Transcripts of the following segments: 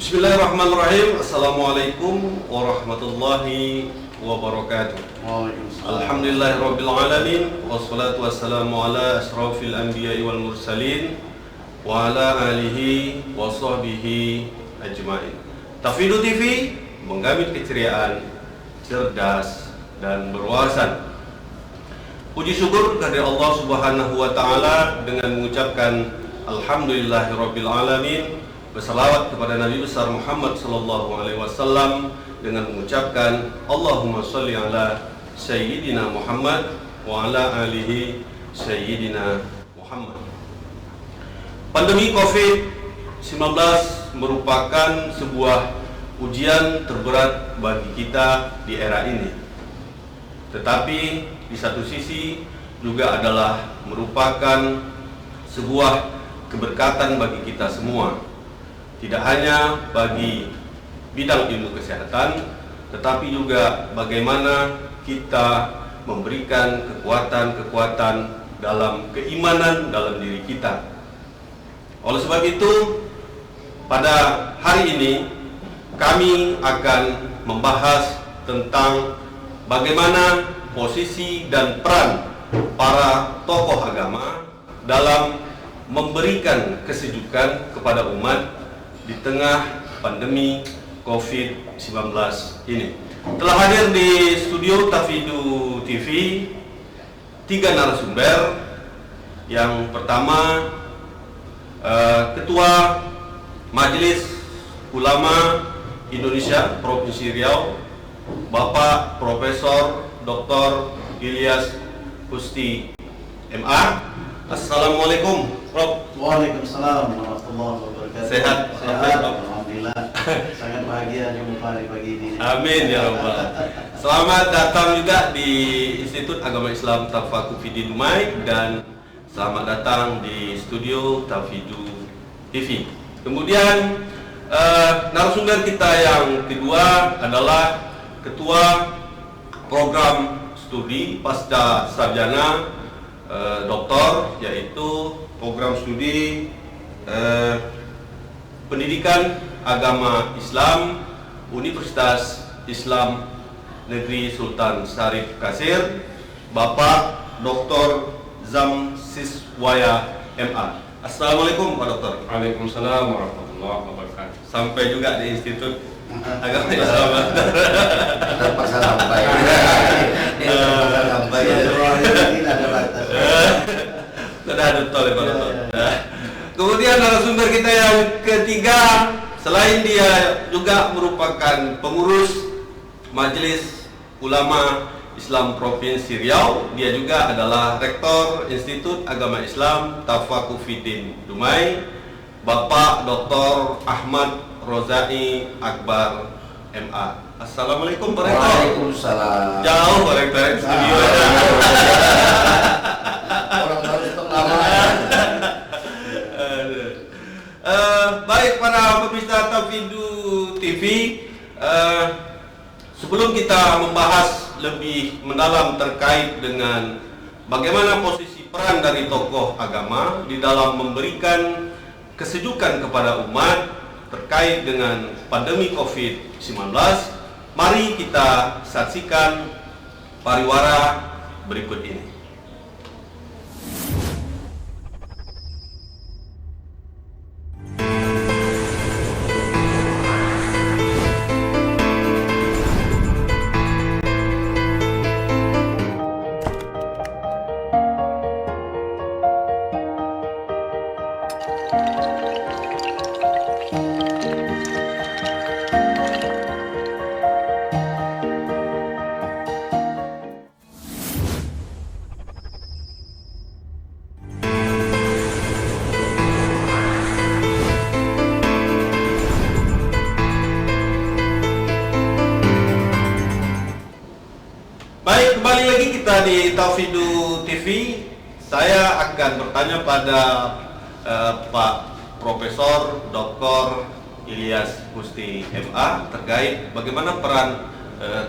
Bismillahirrahmanirrahim. Assalamualaikum warahmatullahi wabarakatuh. Alhamdulillahirabbil alamin wassalatu wassalamu ala asyrafil anbiya'i wal mursalin wa ala alihi wa sahbihi ajmain. Tafidu TV menggamit keceriaan, cerdas dan berwawasan. Puji syukur kehadirat Allah Subhanahu wa taala dengan mengucapkan alhamdulillahirabbil alamin, bersalawat kepada Nabi besar Muhammad sallallahu alaihi wasallam dengan mengucapkan Allahumma sholli ala sayyidina Muhammad wa ala alihi sayyidina Muhammad. Pandemi Covid-19 merupakan sebuah ujian terberat bagi kita di era ini. Tetapi di satu sisi juga adalah merupakan sebuah keberkatan bagi kita semua. Tidak hanya bagi bidang ilmu kesehatan, tetapi juga bagaimana kita memberikan kekuatan-kekuatan dalam keimanan dalam diri kita. Oleh sebab itu, pada hari ini kami akan membahas tentang bagaimana posisi dan peran para tokoh agama dalam memberikan kesejukan kepada umat di tengah pandemi Covid-19 ini. Telah hadir di studio Tafidu TV 3 narasumber. Yang pertama, Ketua Majelis Ulama Indonesia Provinsi Riau, Bapak Profesor Dr. Ilyas Kusti MA. Assalamualaikum, Prof. Waalaikumsalam warahmatullahi wabarakatuh. Sehat? Alhamdulillah. Sangat bahagia jumpa di pagi ini. Amin ya rabbal. Selamat datang juga di Institut Agama Islam Tafakuh Fiddin Dumai dan selamat datang di studio Tafidu TV. Kemudian narasumber kita yang kedua adalah Ketua Program Studi Pasca Sarjana Doktor, yaitu program studi Pendidikan Agama Islam Universitas Islam Negeri Sultan Syarif Katsir, Bapak Dr. Zamsiswaya MA. Assalamualaikum Pak Dokter. Waalaikumsalam warahmatullahi wabarakatuh. Sampai juga di Institut Agama Islam. Terpaksa sampai. Tidak ada batas. Sudah ada tol Pak Dokter. Kemudian narasumber kita yang ketiga, selain dia juga merupakan pengurus Majelis Ulama Islam Provinsi Riau, dia juga adalah Rektor Institut Agama Islam Tafakuh Fiddin Dumai, Bapak Dr. Ahmad Rozai Akbar MA. Assalamualaikum Pak Rektor. Waalaikumsalam. Jauh Pak Rektor studio. Orang harus lama. Baik para pemirsa Tafidu TV, sebelum kita membahas lebih mendalam terkait dengan bagaimana posisi peran dari tokoh agama di dalam memberikan kesejukan kepada umat terkait dengan pandemi Covid-19, mari kita saksikan pariwara berikut ini. Baik, kembali lagi kita di Tafidu TV. Saya akan bertanya pada Pak Profesor Dr. Ilyas Kusti MA terkait bagaimana peran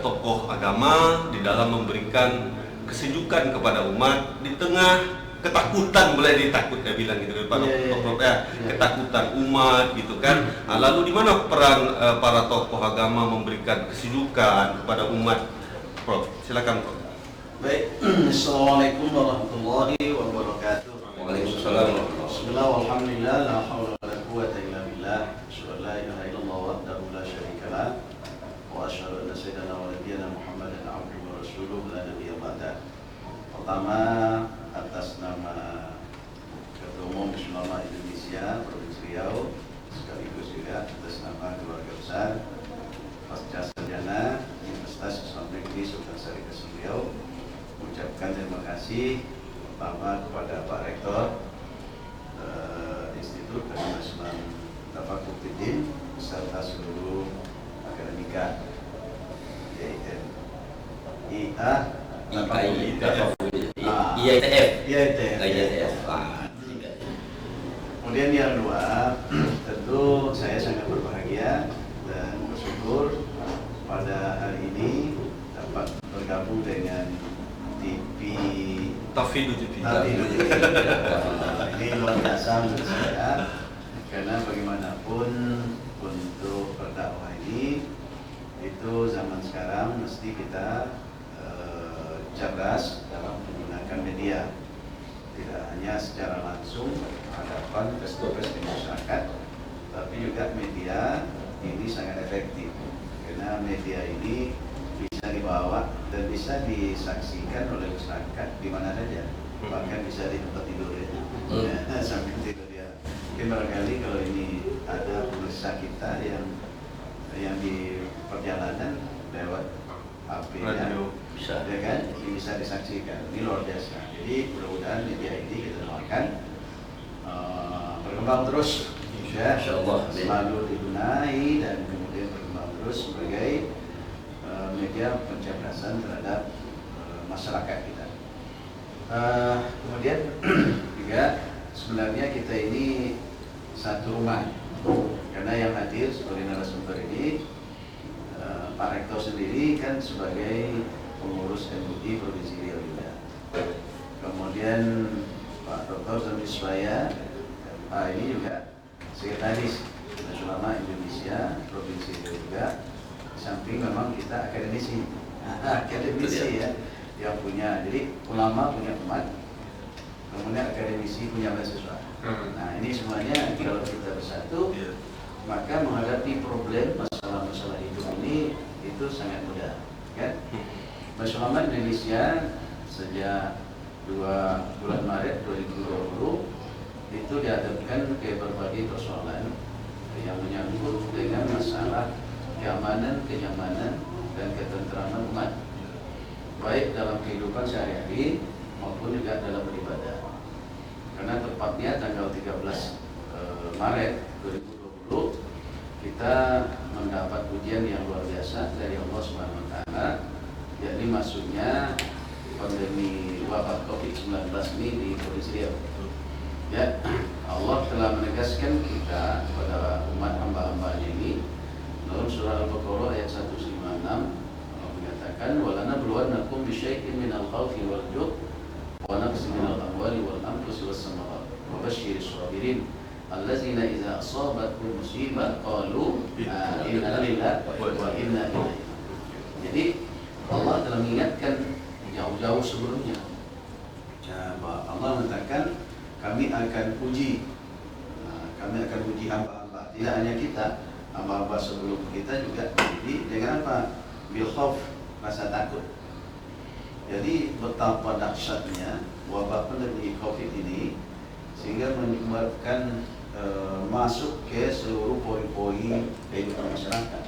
tokoh agama di dalam memberikan kesejukan kepada umat di tengah ketakutan, mulai ditakut dia bilang gitu kan, Prof, ya, ketakutan umat gitu kan. Nah, lalu di mana peran para tokoh agama memberikan kesejukan kepada umat, Prof? Silakan, Prof. Baik, Assalamualaikum warahmatullahi wabarakatuh. Waalaikumsalam. Bismillah, walhamdulillah, la hawla wa la quwwata illa billah. Asyhadu an la ilaha illallah wahdahu la syarika lah, wa asyhadu anna sayyidana wa nabiyyana Muhammadan abduhu wa rasuluhu la nabiyya ba'da. Pertama, atas nama Ketua Umum Majelis Ulama Indonesia Provinsi Riau, sekaligus juga atas nama keluarga besar Pasca Sarjana Universitas Islam Negeri Sultan Syarif Riau, mengucapkan terima kasih pertama kepada Pak Rektor Institut Agama Islam Tafakuddin beserta seluruh akademika IAIN IAITF. Kemudian yang kedua, tentu saya sangat berbahagia dan bersyukur pada hari ini dapat bergabung dengan TV Tafidu TV. Ini luar biasa menurut saya, karena bagaimanapun untuk berdakwah ini itu zaman sekarang mesti kita cerdas dalam menggunakan media, tidak hanya secara langsung hadapan face to face di masyarakat, tapi juga media ini sangat efektif karena media ini bisa dibawa dan bisa disaksikan oleh masyarakat di mana saja, bahkan bisa di tempat tidur ya, sambil tidur ya. Mungkin barangkali kalau ini ada pemirsa kita yang di perjalanan lewat HP radio bisa, ya kan, ini bisa disaksikan. Ini luar biasa. Jadi mudah-mudahan media ini kita doakan berkembang terus, ya, selalu dibenahi dan kemudian berkembang terus sebagai media pencerdasan terhadap masyarakat kita. Kemudian juga sebenarnya kita ini satu rumah, karena yang hadir sebagai narasumber ini Pak Rektor sendiri kan sebagai pengurus MUI Provinsi Riau juga. Kemudian Pak Dr. Zami Swaya ini juga Sekretaris Majelis Ulama Indonesia Provinsi Riau juga. Di samping memang kita akademisi ya, yang punya, jadi ulama punya umat, kemudian akademisi punya mahasiswa. Nah ini semuanya kalau kita bersatu, maka menghadapi problem masalah-masalah hidup ini itu sangat mudah, kan? Majelis Ulama Indonesia sejak 2 bulan Maret 2020 itu dihadapkan ke berbagai persoalan yang menyangkut dengan masalah keamanan, kenyamanan, dan ketentraman umat, baik dalam kehidupan sehari-hari maupun juga dalam beribadah. Karena tepatnya tanggal 13 Maret 2020 kita mendapat ujian yang luar biasa dari Allah Subhanahu wa taala, yakni masuknya pandemi wabah Covid-19 ini di Provinsi Riau. Ya, Allah telah menegaskan kita pada umat hamba-hambanya ini dalam surah Al-Baqarah ayat 156, Allah menyatakan walanabluwannakum bisyai'in minal khawfi wal ju' wa naqsin minal amwali wal anfusi was samarat wa basyyiris sabirin allazina idza asabatkum musibah qalu inna lillahi wa inna ilaihi. Jadi Allah telah mengingatkan jauh-jauh sebelumnya. Allah mengatakan kami akan uji hamba-hamba, tidak hanya kita, hamba-hamba sebelum kita juga diuji dengan apa? Bil khauf, rasa takut. Jadi betapa dahsyatnya wabah pandemi Covid ini sehingga menyebabkan masuk ke seluruh pori-pori kehidupan masyarakat,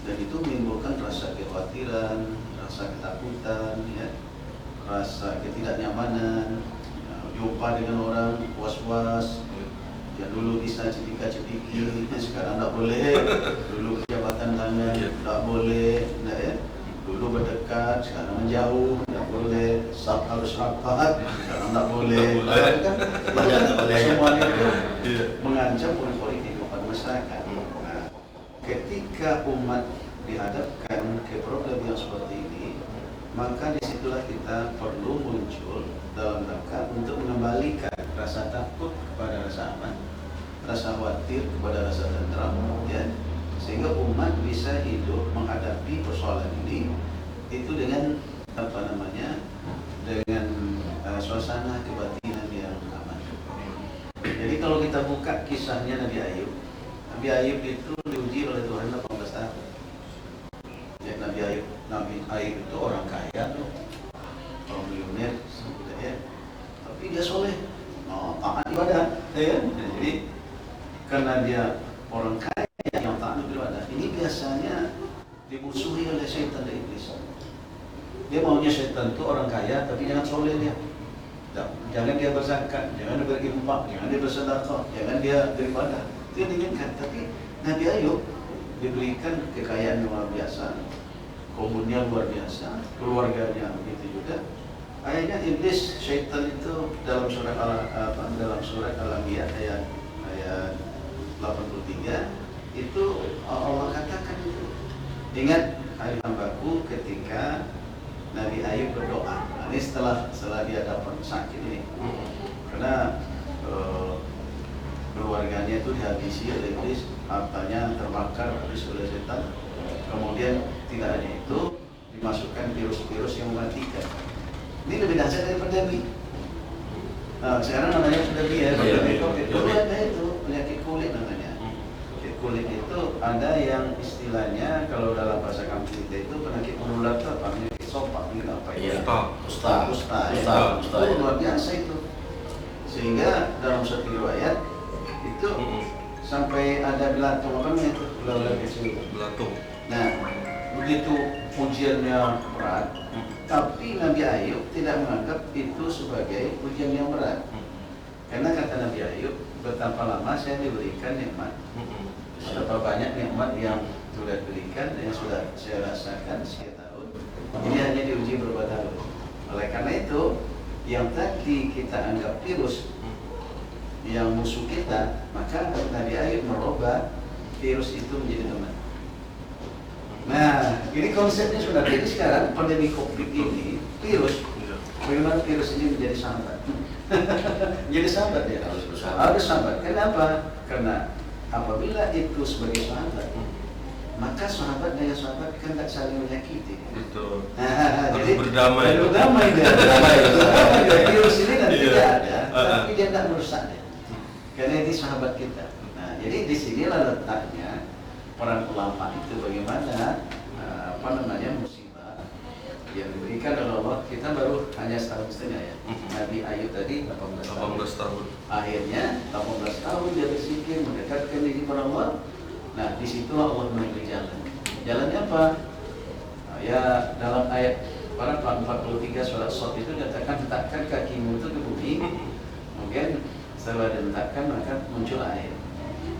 dan itu menimbulkan rasa kekhawatiran, rasa ketakutan, ya, rasa ketidaknyamanan, jumpa dengan orang was-was. Ya dulu bisa cepika-cepiki, sekarang tak boleh. Dulu kejabatan tangan tak boleh, tak, ya. Dulu berdekat, sekarang menjauh, tak boleh. Sab harus rapat, sekarang tak boleh. Kan semuanya itu mengancam pori-pori kehidupan masyarakat. Nah, ketika umat dihadapkan ke problem yang seperti ini, maka disitulah kita perlu muncul dalam rangka untuk mengembalikan rasa takut kepada rasa aman, rasa khawatir kepada rasa tentram, ya, sehingga umat bisa hidup menghadapi persoalan ini itu dengan dengan suasana kebatinan yang aman. Jadi kalau kita buka kisahnya Nabi Ayub itu diuji oleh Tuhan 18 tahun. Ya, Nabi Ayub itu orang kaya tuh, orang milioner, ya. Tapi dia soleh, taat ibadah, ya. Jadi karena dia orang kaya yang taat ibadah, ini biasanya dimusuhi oleh syaitan dan iblis. Dia maunya syaitan itu orang kaya, tapi jangan soleh dia. Jangan dia berzakat, jangan dia berinfak, jangan dia bersedekah, jangan dia beribadah. Itu yang diinginkan. Tapi Nabi Ayub diberikan kekayaan yang luar biasa, komunnya luar biasa, keluarganya begitu juga. Akhirnya iblis, syaitan itu dalam surat Al-Anbiya ayat 83 itu Allah katakan itu. Ingat hai hambaku ketika Nabi Ayub berdoa. Nah, ini setelah dia dapat sakit ini, karena keluarganya itu dihabisi oleh iblis, hartanya terbakar habis oleh setan. Kemudian tidak hanya itu, dimasukkan virus-virus yang mematikan. Ini lebih dahsyat daripada pandemi. Nah, sekarang namanya pandemi ya. Dulu ada itu penyakit kulit namanya. Penyakit kulit itu ada yang istilahnya kalau dalam bahasa kampung kita itu penyakit menular itu apa? Penyakit sopak, apa ya? Kusta. Itu luar biasa itu. Sehingga dalam satu riwayat itu sampai ada belatung, apa namanya itu? Ular kecil. Belatung. Nah, begitu ujiannya berat, tapi Nabi Ayub tidak menganggap itu sebagai ujian yang berat. Karena kata Nabi Ayub, betapa lama saya diberikan nikmat, betapa banyak nikmat yang sudah diberikan, yang sudah saya rasakan sekian tahun. Ini hanya diuji beberapa tahun. Oleh karena itu, yang tadi kita anggap virus, yang musuh kita, maka Nabi Ayub merubah virus itu menjadi teman. Nah, ini konsepnya sudah. Jadi sekarang pandemi COVID ini, virus, bagaimana virus ini menjadi sahabat? Jadi sahabat ya, harus sahabat. Kenapa? Karena apabila itu sebagai sahabat, maka sahabat dengan sahabat kan tak saling menyakiti. Betul. Jadi berdamai. Berdamai dia. Virus ini nanti tidak ada, tapi dia tidak merusak dia. Karena ini sahabat kita. Nah, jadi disinilah letaknya peran ulama itu bagaimana musibah yang diberikan oleh Allah. Kita baru hanya setahun setengah ya. Nabi Ayub tadi 18 tahun. Akhirnya 18 tahun dia berpikir mendekatkan diri kepada Allah. Nah, di situ Allah memberi jalan. Jalannya apa? Ya dalam ayat 43 surat Shad itu dikatakan letakkan kakimu itu ke bumi. Kemudian setelah diletakkan maka muncul air.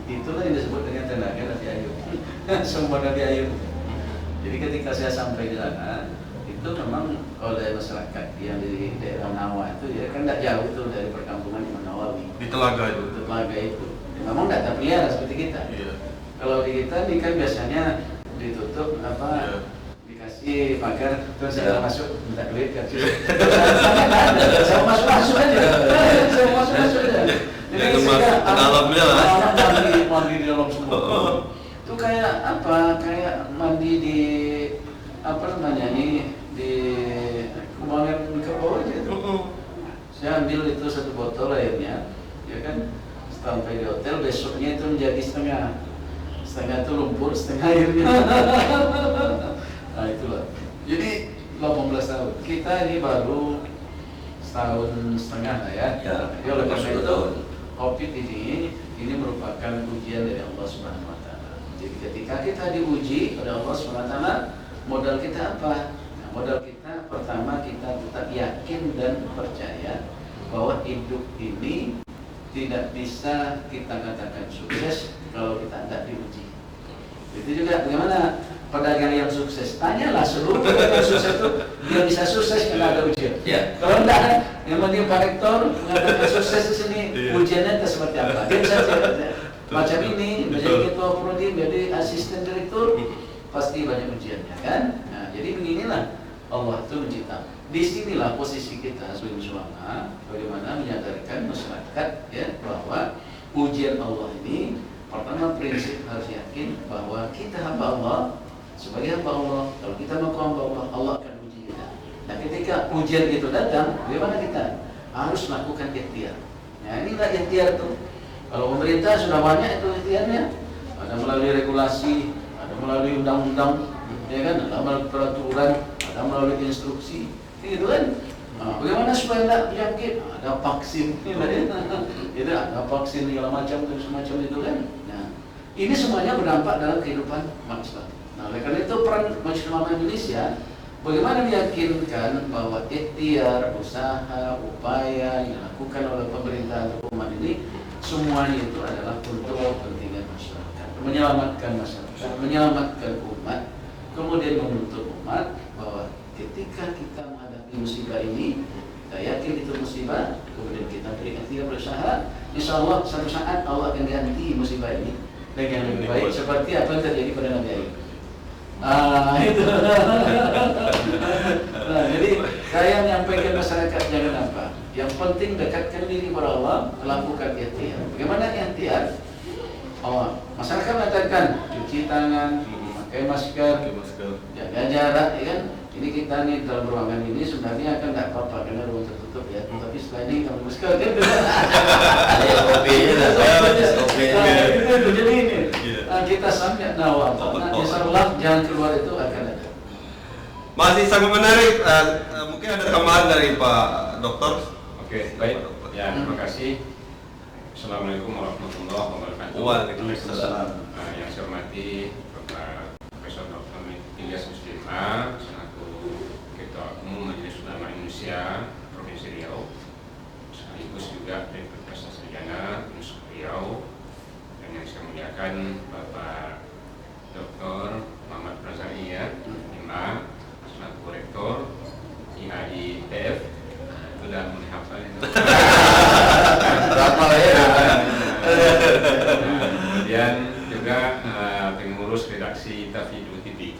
Itulah yang disebut dengan tenaga Nabi Ayub. Sumber Nabi Ayub. Jadi ketika saya sampai di sana, itu memang oleh masyarakat yang di daerah Nawa itu ya kan tidak jauh itu dari perkampungan Imam Nawawi. Di telaga itu. Di telaga itu. Ya, memang tidak terpelihara seperti kita. Iya. Kalau di kita ini kan biasanya ditutup dikasih pagar terus saya masuk minta duit kan. Saya masuk aja. Saya masuk aja. Jadi dalamnya lah. Mandi di dalam sumur. Itu kayak apa? Kayak mandi di apa namanya ini di kubangan ke bawah aja itu. Saya ambil itu satu botol airnya, ya kan? Sampai di hotel besoknya itu menjadi setengah itu lumpur, setengah airnya. Nah itulah. Jadi 18 tahun. Kita ini baru setahun setengah lah ya. Jadi oleh karena itu COVID ini merupakan ujian dari Allah Subhanahu wa taala. Jadi ketika kita diuji oleh Allah Subhanahu wa taala, modal kita apa? Nah, modal kita pertama kita tetap yakin dan percaya bahwa hidup ini tidak bisa kita katakan sukses kalau kita tidak diuji. Itu juga bagaimana pedagang yang sukses? Tanyalah seluruh pedagang yang sukses itu dia bisa sukses karena ada ujian. Ya. Kalau tidak, yang penting Pak Rektor mengatakan sukses di sini, ujiannya itu seperti apa? Dia bisa macam ini, menjadi ketua prodi, menjadi asisten direktur, pasti banyak ujiannya kan? Nah, jadi beginilah Allah itu mencipta. Disinilah posisi kita sebagai ulama, bagaimana menyadarkan masyarakat ya bahwa ujian Allah ini pertama prinsip harus yakin bahwa kita hamba Allah. Sebagai hamba Allah, kalau kita mau hamba Allah, Allah akan uji kita. Nah ketika ujian itu datang, bagaimana kita? Harus melakukan ikhtiar. Nah inilah ikhtiar itu. Kalau pemerintah sudah banyak itu ikhtiarnya, ada melalui regulasi, ada melalui undang-undang, ya kan, ada melalui peraturan, ada melalui instruksi, gitu kan. Nah, bagaimana supaya tidak penyakit? Ada vaksin, itu ada vaksin segala macam itu semacam itu kan. Nah ini semuanya berdampak dalam kehidupan manusia. Nah, oleh karena itu peran Majelis Ulama Indonesia bagaimana meyakinkan bahwa ikhtiar, usaha, upaya yang dilakukan oleh pemerintah atau umat ini semuanya itu adalah untuk kepentingan masyarakat, menyelamatkan masyarakat, menyelamatkan umat, kemudian menuntut umat bahwa ketika kita menghadapi musibah ini, kita yakin itu musibah, kemudian kita berikhtiar berusaha, insya Allah suatu saat Allah akan ganti musibah ini dengan lebih baik seperti apa yang terjadi pada Nabi Ayub. Itu. Nah, jadi saya menyampaikan masyarakat jangan apa. Yang penting dekatkan diri kepada Allah, lakukan ikhtiar. Bagaimana ikhtiar? Masyarakat mengatakan cuci tangan, pakai masker, jaga jarak, ya kan? Ini kita nih dalam ruangan ini sebenarnya akan tidak apa-apa karena ruang tertutup ya. Tapi setelah ini kalau masker kan jadi ini. Kita sampai nawab. Insyaallah jalan keluar itu akan ada. Masih sangat menarik. Mungkin ada tambahan dari Pak Dokter. Oke, baik. Ya, terima kasih. Assalamualaikum warahmatullahi wabarakatuh. Waalaikumsalam. Yang saya hormati Bapak Profesor Dr. Ilyas Muslimah selaku Ketua Umum Majelis Ulama Indonesia Provinsi Riau, sekaligus juga Direktur Universitas Sarjana Universitas Riau, dan yang saya muliakan Bapak Dr. Muhammad Razania, Imam selaku Rektor IAITF. Sudah menghafal itu. Kemudian juga pengurus redaksi Tafidu TV.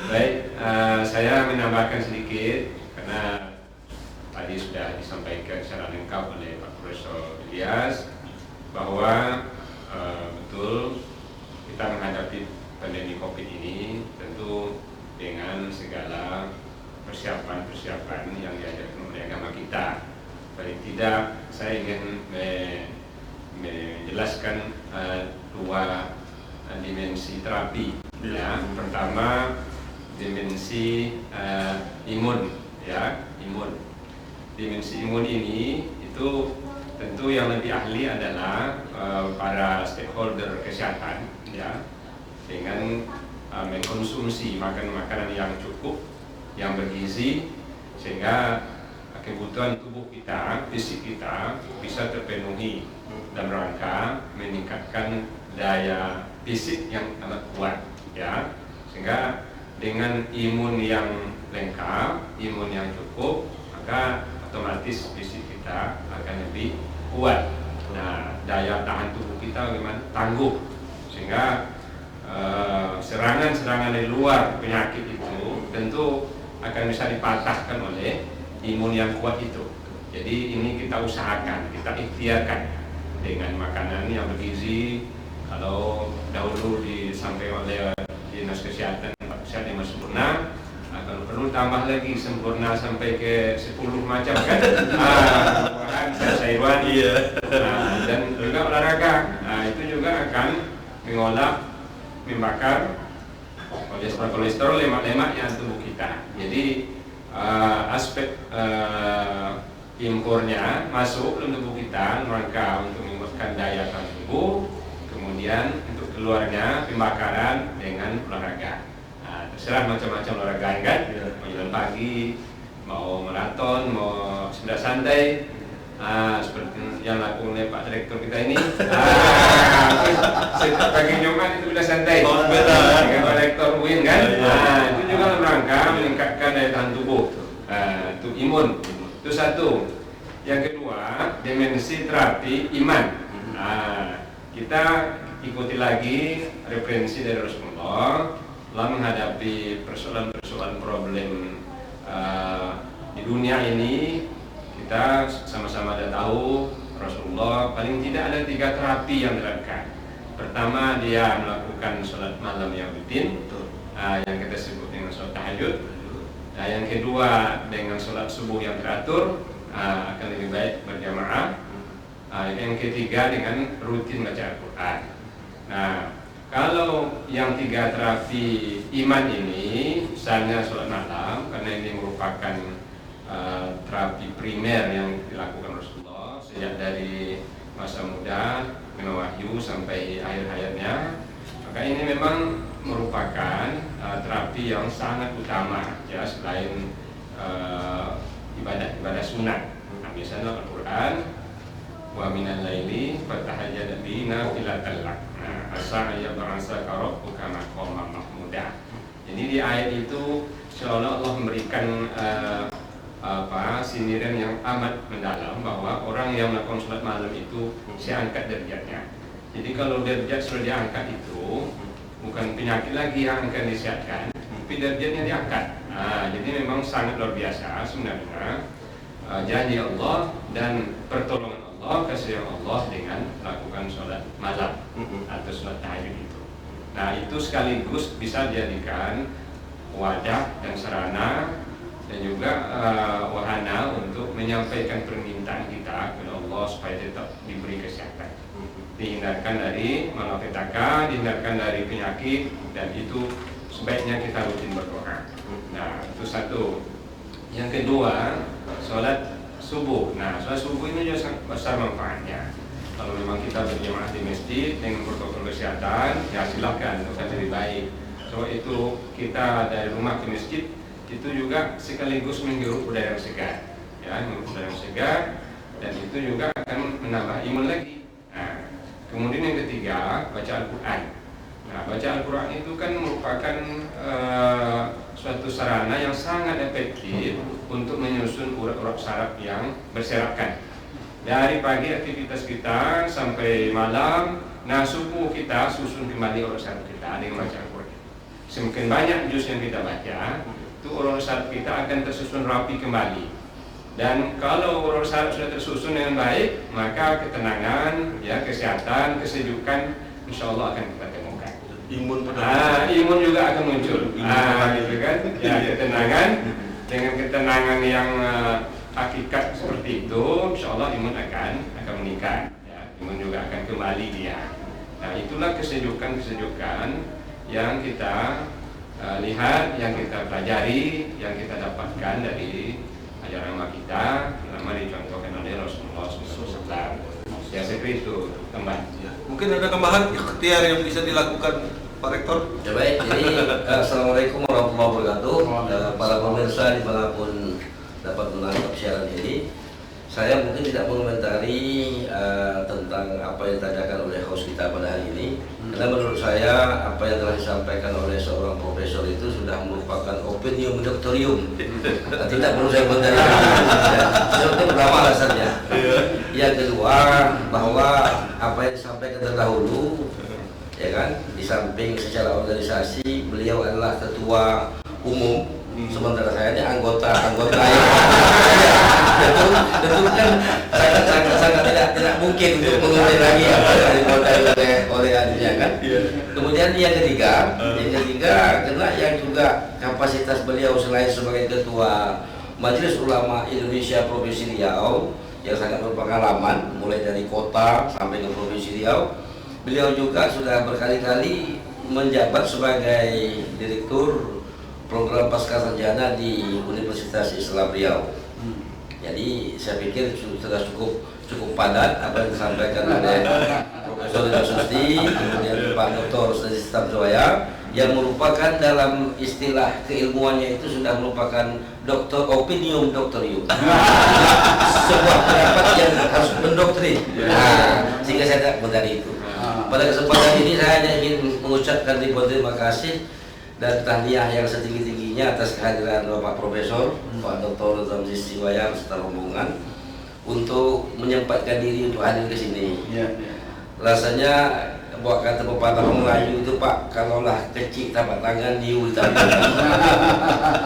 Baik, saya menambahkan sedikit karena tadi sudah disampaikan secara lengkap oleh Pak Profesor Ilyas bahwa betul kita menghadapi pandemi COVID ini tentu dengan segala persiapan yang diajarkan oleh agama kita. Paling tidak saya ingin menjelaskan dua dimensi terapi. Ya, pertama dimensi imun, ya, imun. Dimensi imun ini itu tentu yang lebih ahli adalah para stakeholder kesehatan, ya, dengan mengkonsumsi makanan yang cukup, yang bergizi, sehingga kebutuhan tubuh kita, fisik kita bisa terpenuhi dalam rangka meningkatkan daya fisik yang amat kuat, ya, sehingga dengan imun yang lengkap, imun yang cukup, maka otomatis fisik kita akan lebih kuat. Nah, daya tahan tubuh kita bagaimana? Tangguh, sehingga serangan-serangan dari luar penyakit itu tentu akan bisa dipatahkan oleh imun yang kuat itu. Jadi ini kita usahakan, kita ikhtiarkan dengan makanan yang bergizi. Kalau dahulu disampaikan oleh Dinas Kesehatan yang sempurna, kalau perlu tambah lagi sempurna sampai ke 10 macam kan. Sayuran, dan juga olahraga. Itu juga akan membakar kolesterol, lemak-lemak yang tubuh kita. Jadi aspek impornya masuk dalam tubuh kita rangka untuk meningkatkan daya tahan tubuh, kemudian untuk keluarnya pembakaran dengan olahraga. Terserah macam-macam olahraga kan, mau jalan pagi, mau maraton, mau sepeda santai, seperti yang lakukan oleh Pak Direktur kita ini. Pagi Jumat itu sudah santai dengan Pak Direktur UIN kan. Itu juga dalam rangka meningkatkan daya tahan tubuh, itu imun. Itu satu. Yang kedua, dimensi terapi iman. Kita ikuti lagi referensi dari Rasulullah menghadapi persoalan-persoalan problem di dunia ini, kita sama-sama sudah tahu Rasulullah paling tidak ada 3 terapi yang diterapkan. Pertama, dia melakukan sholat malam yang rutin, yang kita sebut dengan sholat tahajud. Yang kedua, dengan sholat subuh yang teratur, akan lebih baik berjamaah. Yang ketiga, dengan rutin baca Al-Quran. Nah, kalau yang 3 terapi iman ini, misalnya sholat malam, karena ini merupakan terapi primer yang dilakukan Rasulullah sejak dari masa muda, minum wahyu sampai akhir hayatnya, maka ini memang merupakan terapi yang sangat utama, ya, selain ibadah sunat. Nah, misalnya Al-Quran, wa minal laili fatahajjad bihi nafilatan lak. Nah, asa ya ba'asa rabbuka maqaman mahmuda. Jadi di ayat itu seolah Allah memberikan sindiran yang amat mendalam bahwa orang yang melakukan sholat malam itu saya angkat derajatnya. Jadi kalau derajat sudah diangkat itu bukan penyakit lagi yang akan disehatkan, tapi derajatnya diangkat. Jadi memang sangat luar biasa sebenarnya janji Allah dan pertolongan Allah, kasih Allah dengan melakukan sholat malam atau sholat tahajud itu. Nah, itu sekaligus bisa dijadikan wadah dan sarana dan juga wahana untuk menyampaikan permintaan kita kepada Allah supaya tetap diberi kesehatan, dihindarkan dari malapetaka, dihindarkan dari penyakit, dan itu sebaiknya kita rutin berdoa. Nah, itu satu. Yang kedua, sholat subuh. Nah, sholat subuh ini juga sangat besar manfaatnya. Kalau memang kita berjamaah di masjid dengan protokol kesehatan, ya silakan, itu kan lebih baik. So itu kita dari rumah ke masjid itu juga sekaligus menghirup udara yang segar, ya, menghirup udara yang segar, dan itu juga akan menambah imun lagi. Nah, kemudian yang ketiga, baca Al-Quran. Nah, baca Al-Quran itu kan merupakan suatu sarana yang sangat efektif untuk menyusun urat-urat saraf yang berserakan. Dari pagi aktivitas kita sampai malam, nah subuh kita susun kembali urat saraf kita dengan baca Al-Quran. Semakin banyak juz yang kita baca, itu urat saraf kita akan tersusun rapi kembali. Dan kalau urat saraf sudah tersusun dengan baik, maka ketenangan, ya, kesehatan, kesejukan, insya Allah akan kita temukan. Imun juga akan muncul. Gitu kan? Ya, ketenangan dengan ketenangan yang hakikat seperti itu, insya Allah imun akan meningkat. Ya, imun juga akan kembali dia. Nah, itulah kesejukan yang kita lihat, yang kita pelajari, yang kita dapatkan dari ajaran agama kita, lama dicontohkan oleh Rasulullah SAW. Ya, seperti itu tambah. Mungkin ada tambahan ikhtiar yang bisa dilakukan Pak Rektor. Ya, baik, jadi Assalamualaikum warahmatullahi wabarakatuh. Para pemirsa dimanapun dapat menangkap siaran ini, saya mungkin tidak mengomentari tentang apa yang ditanyakan oleh host kita pada hari ini, karena menurut saya apa yang telah disampaikan oleh seorang profesor itu sudah merupakan opinium doctorium. Tidak perlu saya komentari. Itu pertama alasannya. Yang kedua, bahwa apa yang disampaikan terdahulu, ya kan, di samping secara organisasi beliau adalah ketua umum, sementara saya ini anggota tentu kan sangat tidak mungkin untuk mengulangi lagi apa yang dimodali oleh adanya kan. Kemudian yang ketiga karena yang juga kapasitas beliau selain sebagai ketua Majelis Ulama Indonesia Provinsi Riau yang sangat berpengalaman mulai dari kota sampai ke Provinsi Riau, beliau juga sudah berkali-kali menjabat sebagai direktur program pascasarjana di Universitas Islam Riau. Jadi saya pikir sudah cukup padat apa yang disampaikan oleh Profesor Susti, kemudian Pak Dr. Sedi Tamzoya, yang merupakan dalam istilah keilmuannya itu sudah merupakan doktor opinium doctorium. Sebuah pendapat yang harus mendoktrin. Sehingga saya tidak mengenai itu. Pada kesempatan ini saya hanya ingin mengucapkan ribuan terima kasih dan tahniah yang setinggi-tingginya atas kehadiran Bapak Profesor Pak Dr. Zamzi Siwayang serta rombongan untuk menyempatkan diri untuk hadir ke sini. Rasanya buat kata pepatah Melayu itu Pak, kalaulah kecil tapak tangan diutang.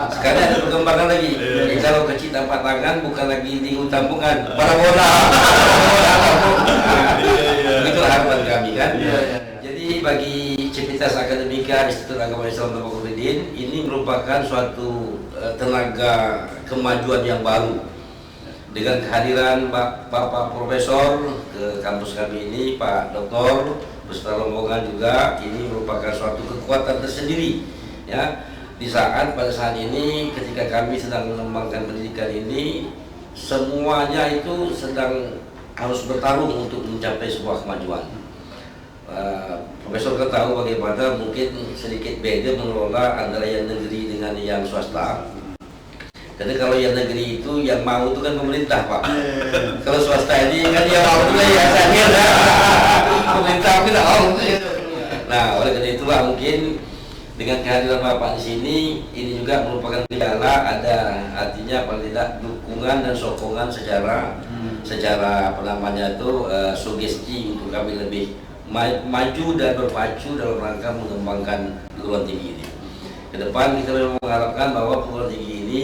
Sekarang ada perkembangan lagi. Jadi kalau kecil tapak tangan bukan lagi diutang, bukan parabola. Itu harapan kami kan. Jadi bagi Civitas Akademika Institut Agama Islam Tafakuruddin ini merupakan suatu tenaga kemajuan yang baru. Dengan kehadiran Bapak Profesor ke kampus kami ini, Pak Doktor beserta rombongan juga, ini merupakan suatu kekuatan tersendiri ya. Pada saat ini ketika kami sedang mengembangkan pendidikan ini, semuanya itu sedang harus bertarung untuk mencapai sebuah kemajuan. Profesor kan tahu bagaimana mungkin sedikit beda mengelola antara yang negeri dengan yang swasta. Jadi kalau yang negeri itu yang mau itu kan pemerintah Pak. Kalau swasta ini kan yang mau itu ya saya pemerintah kita mau. Nah oleh karena itulah mungkin dengan kehadiran Bapak di sini ini juga merupakan gejala ada artinya paling tidak dukungan dan sokongan secara apa namanya itu sugesti untuk kami lebih maju dan berpacu dalam rangka mengembangkan perguruan tinggi ini. Ke depan kita memang mengharapkan bahwa perguruan tinggi ini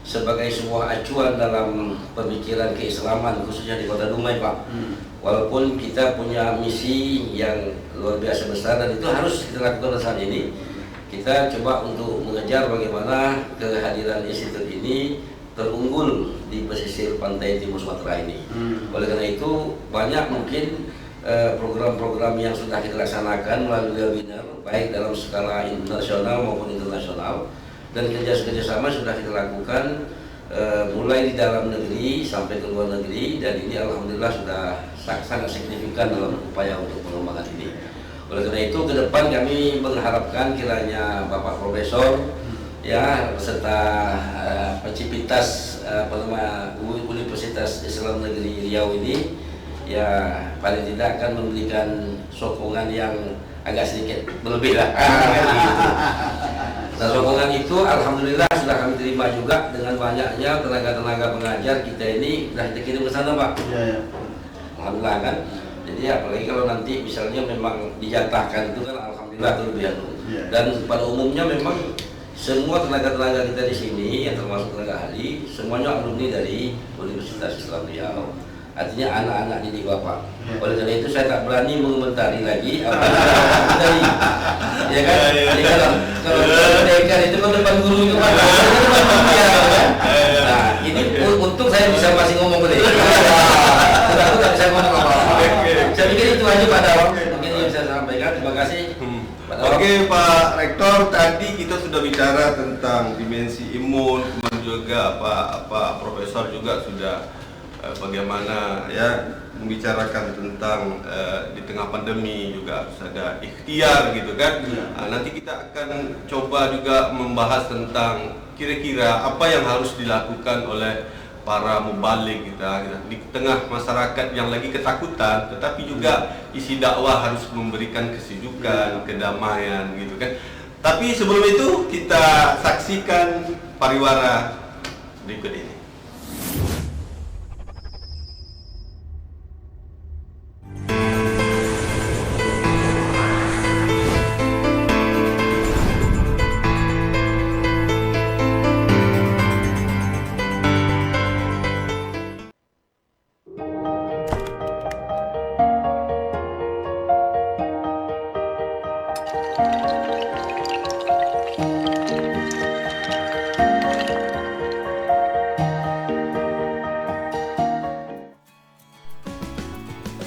sebagai sebuah acuan dalam pemikiran keislaman khususnya di Kota Dumai Pak. Walaupun kita punya misi yang luar biasa besar dan itu harus kita lakukan saat ini, kita coba untuk mengejar bagaimana kehadiran institut ini terunggul di pesisir pantai timur Sumatera ini. Oleh karena itu banyak mungkin program-program yang sudah kita laksanakan melalui webinar baik dalam skala nasional maupun internasional, dan kerjasama sudah kita lakukan mulai di dalam negeri sampai ke luar negeri, dan ini alhamdulillah sudah sangat signifikan dalam upaya untuk pengembangan ini. Oleh karena itu ke depan kami mengharapkan kiranya Bapak Profesor ya beserta Civitas Universitas Islam Negeri Riau ini ya paling tidak akan memberikan sokongan yang agak sedikit berlebih lah. Nah sokongan itu alhamdulillah sudah kami terima juga dengan banyaknya tenaga-tenaga pengajar kita ini sudah kita kirim ke sana Pak. Alhamdulillah kan. Jadi apalagi kalau nanti misalnya memang dijatahkan itu kan alhamdulillah kelebihan. Dan pada umumnya memang semua tenaga-tenaga kita di sini yang termasuk tenaga ahli semuanya alumni dari Universitas Islam Riau. Artinya anak-anak didik Bapak. Oleh karena itu saya tak berani mengomentari lagi apa yang tadi. Ya kan? Jadi kalau mereka itu kan depan guru itu Pak. Nah, ini untuk saya bisa masih ngomong boleh. Sudah aku tak bisa ngomong apa-apa. Saya pikir itu aja Pak Dawang. Mungkin yang bisa saya sampaikan. Terima kasih. Oke Pak Rektor, tadi kita sudah bicara tentang dimensi imun, kemudian juga Pak Profesor juga sudah bagaimana ya membicarakan tentang di tengah pandemi juga harus ada ikhtiar gitu kan. Nanti kita akan coba juga membahas tentang kira-kira apa yang harus dilakukan oleh para mubalik kita di tengah masyarakat yang lagi ketakutan, tetapi juga isi dakwah harus memberikan kesejukan, kedamaian gitu kan. Tapi sebelum itu kita saksikan pariwara berikut ini.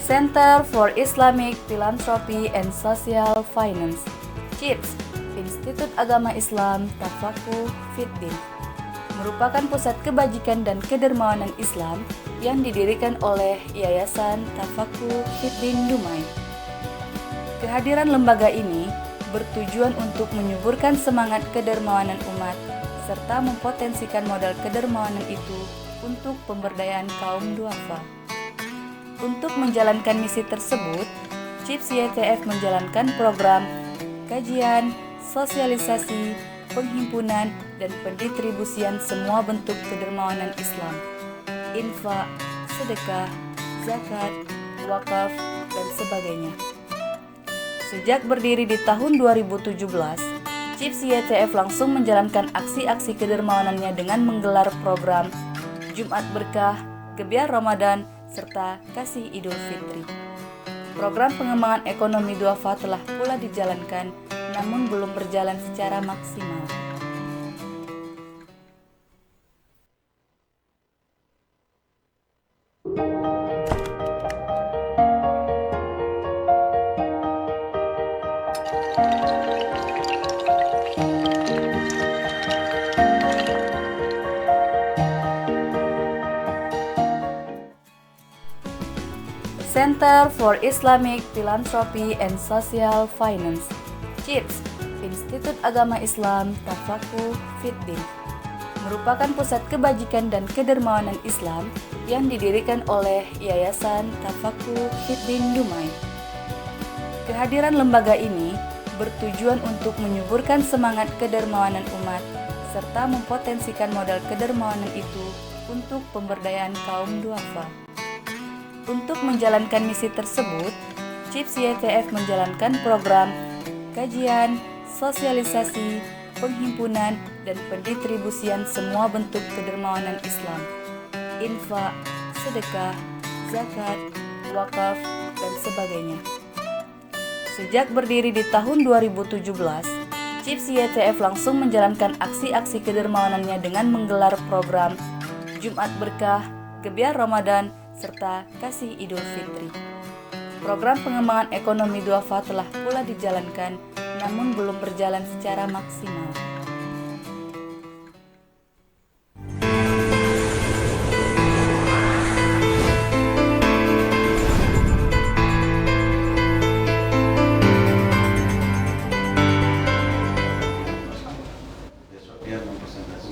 Center for Islamic Philanthropy and Social Finance, CIPS, Institut Agama Islam Tafakuh Fiddin, merupakan pusat kebajikan dan kedermawanan Islam yang didirikan oleh Yayasan Tafakuh Fiddin Dumai. Kehadiran lembaga ini bertujuan untuk menyuburkan semangat kedermawanan umat serta mempotensikan modal kedermawanan itu untuk pemberdayaan kaum duafa. Untuk menjalankan misi tersebut, CIPS YTF menjalankan program kajian, sosialisasi, penghimpunan, dan pendistribusian semua bentuk kedermawanan Islam, infak, sedekah, zakat, wakaf, dan sebagainya. Sejak berdiri di tahun 2017, CIPS YTF langsung menjalankan aksi-aksi kedermawanannya dengan menggelar program Jumat Berkah, Gebiar Ramadan, serta Kasih Idul Fitri. Program pengembangan ekonomi duafa telah pula dijalankan, namun belum berjalan secara maksimal. Center for Islamic Philanthropy and Social Finance, CIPS, Institut Agama Islam Tafakuh Fiddin, merupakan pusat kebajikan dan kedermawanan Islam yang didirikan oleh Yayasan Tafakuh Fiddin Dumai. Kehadiran lembaga ini bertujuan untuk menyuburkan semangat kedermawanan umat serta mempotensikan modal kedermawanan itu untuk pemberdayaan kaum duafa. Untuk menjalankan misi tersebut, CIPS YTF menjalankan program kajian, sosialisasi, penghimpunan, dan pendistribusian semua bentuk kedermawanan Islam, infak, sedekah, zakat, wakaf, dan sebagainya. Sejak berdiri di tahun 2017, CIPS YTF langsung menjalankan aksi-aksi kedermawanannya dengan menggelar program Jumat Berkah, Gebiar Ramadan, serta Kasih Idul Fitri. Program pengembangan ekonomi duafa telah pula dijalankan, namun belum berjalan secara maksimal.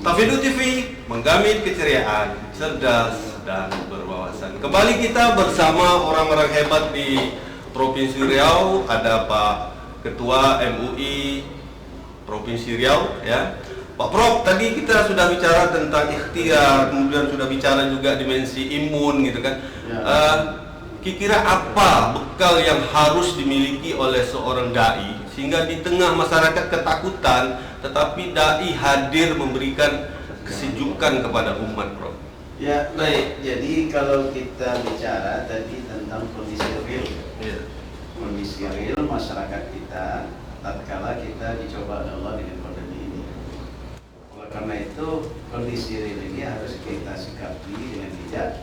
Tafidu TV menggamit keceriaan, cerdas, dan berwawasan. Kembali kita bersama orang-orang hebat di Provinsi Riau. Ada Pak Ketua MUI Provinsi Riau, ya. Pak Prof, tadi kita sudah bicara tentang ikhtiar, kemudian sudah bicara juga dimensi imun, gitu kan. Kira-kira apa bekal yang harus dimiliki oleh seorang dai sehingga di tengah masyarakat ketakutan, tetapi dai hadir memberikan kesejukan kepada umat, Prof? Ya, baik. Jadi kalau kita bicara tadi tentang kondisi real, kondisi real masyarakat kita tatkala kita dicoba oleh Allah dengan pandemi ini. Oleh karena itu kondisi real ini harus kita sikapi dengan bijak,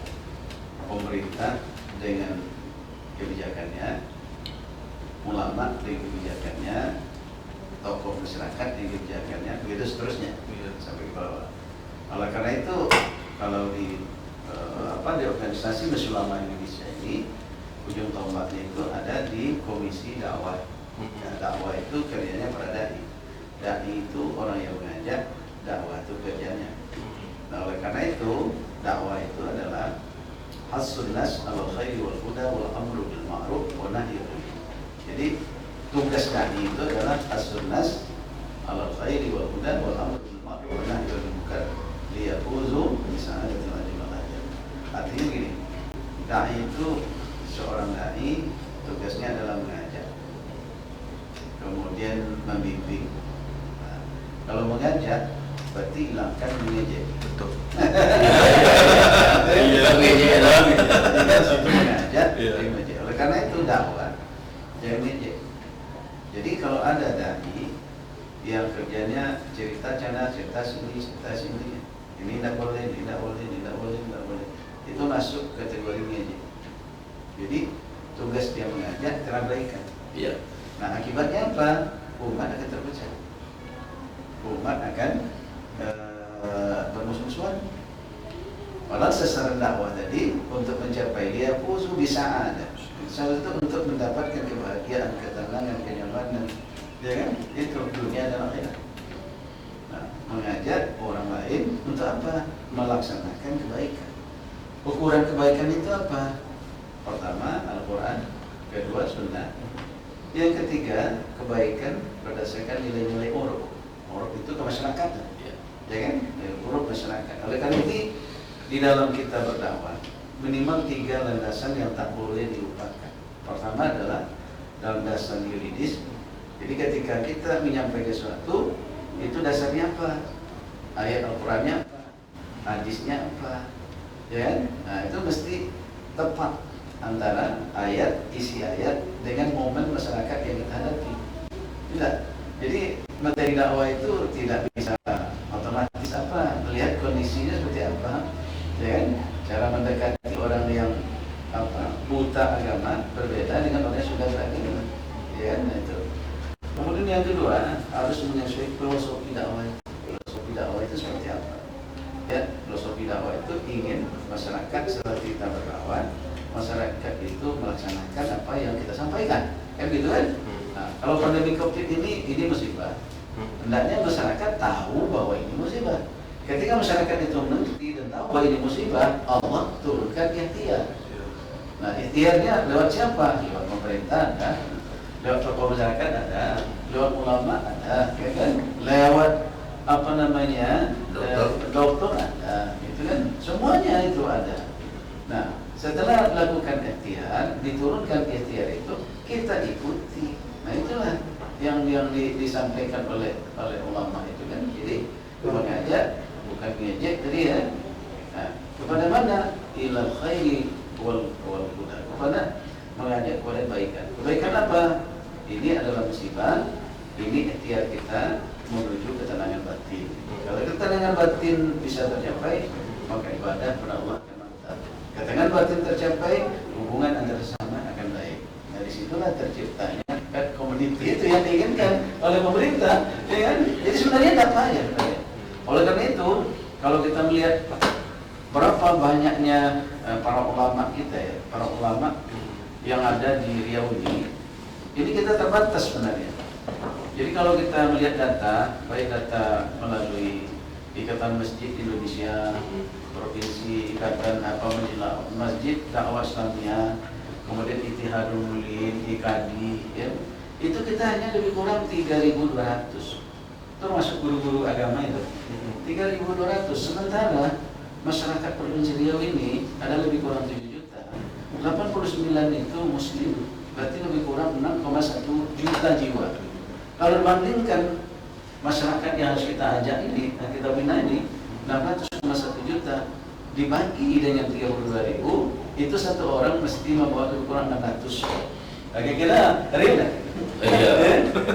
pemerintah dengan kebijakannya, ulama dengan kebijakannya, tokoh masyarakat dengan kebijakannya, begitu seterusnya sampai ke bawah. Oleh karena itu kalau di organisasi Majelis Ulama Indonesia ini ujung tombaknya itu ada di Komisi Dakwah. Ya, dakwah itu kerjanya para dai. Dai itu orang yang mengajak, dakwah itu kerjanya. Nah, oleh karena itu dakwah itu adalah hasun nas alal khairi wal huda wal amru bil ma'ruf wa nahyi anil munkar. Jadi tugas dai itu adalah hasun nas alal khairi wal huda wal amru bil ma'ruf wa nahyi anil munkar liyafuzu bisa'adatil ajmal ajal. Artinya gini, dai itu seorang dai tugasnya adalah mengajak, kemudian membimbing. Nah, kalau mengajak berarti hilangkan mengejek. Betul. Mengajak, mengejek. Oleh karena itu dakwah jangan mengejek. Jadi kalau ada dai yang kerjanya cerita sana, cerita sini, ini tidak boleh, ini tidak boleh, ini tidak boleh, tidak boleh, itu masuk kategori mengejek. Jadi tugas dia mengajak terabaikan. Iya. Nah, akibatnya apa? Umat akan terpecah. Umat akan bermusuh-musuhan. Padahal sasaran dakwah tadi untuk mencapai dia fuzu bisa ada. Salah itu untuk mendapatkan kebahagiaan, ketenangan, kenyamanan. Ya kan? Itu dunia dan akhirat. Nah, mengajak orang lain untuk apa? Melaksanakan kebaikan. Ukuran kebaikan itu apa? Pertama, Al-Quran. Kedua, Sunnah. Yang ketiga, kebaikan berdasarkan nilai-nilai uruf. Uruf itu kemasyarakatan, ya kan? Uruf masyarakat. Oleh karena ini, di dalam kita berdakwah, minimal 3 landasan yang tak boleh dilupakan. Pertama adalah dalam dasar yuridis. Jadi ketika kita menyampaikan sesuatu, itu dasarnya apa? Ayat Al-Qurannya apa? Hadisnya apa? Ya kan? Nah itu mesti tepat antara ayat, isi ayat dengan momen masyarakat yang kita hadapi. Tidak. Jadi materi dakwah itu tidak bisa otomatis apa, melihat kondisinya seperti apa, ya kan? Cara mendekati orang yang buta agama berbeda dengan orang yang sudah beragama, ya kan? Nah, itu. Kemudian yang kedua harus menyesuaikan filosofi dakwah. Filosofi dakwah itu seperti apa? Ya, filosofi dakwah itu ingin masyarakat setelah kita berdakwah, masyarakat itu melaksanakan apa yang kita sampaikan, kan gitu kan? Nah, kalau pandemi COVID ini musibah. Hendaknya masyarakat tahu bahwa ini musibah. Ketika masyarakat itu mengerti dan tahu bahwa ini musibah, Allah turunkan ikhtiar. Nah, ikhtiarnya lewat siapa? Lewat pemerintah ada, lewat tokoh masyarakat ada, lewat ulama ada, ya kan? Lewat dokter ada, itu kan? Semuanya itu ada. Nah, setelah melakukan ikhtiar, diturunkan ikhtiar itu, kita ikuti. Nah itulah yang disampaikan oleh ulama itu kan. Jadi mengajak bukan ngejek tadi ya. Nah, kepada mana? Ilal khairi wal huda. Kepada mengajak kepada kebaikan. Kebaikan apa? Ini adalah musibah. Ini ikhtiar kita menuju ketenangan batin. Kalau ketenangan batin bisa tercapai, maka ibadah kepada Allah akan mantap. Ketenangan batin tercapai, hubungan antara sesama akan baik. Nah disitulah terciptanya community itu yang diinginkan oleh pemerintah, ya kan? Jadi sebenarnya tidak payah. Oleh karena itu, kalau kita melihat berapa banyaknya para ulama kita ya, para ulama yang ada di Riau ini kita terbatas sebenarnya. Jadi kalau kita melihat data, baik data melalui Ikatan Masjid Indonesia, Provinsi Ikatan Masjid Dakwah Islamiyah, kemudian Ittihadul Mulin, IKADI, ya, itu kita hanya lebih kurang 3.200, termasuk guru-guru agama itu 3.200. Sementara masyarakat Provinsi Riau ini ada lebih kurang 7 juta, 89 itu Muslim, berarti lebih kurang 6,1 juta jiwa. Kalau dibandingkan masyarakat yang harus kita ajak ini, yang kita bina ini 600,1 juta dibagi dengan 32.000, itu satu orang mesti membawa lebih kurang 600. Kira-kira real nggak? Iya.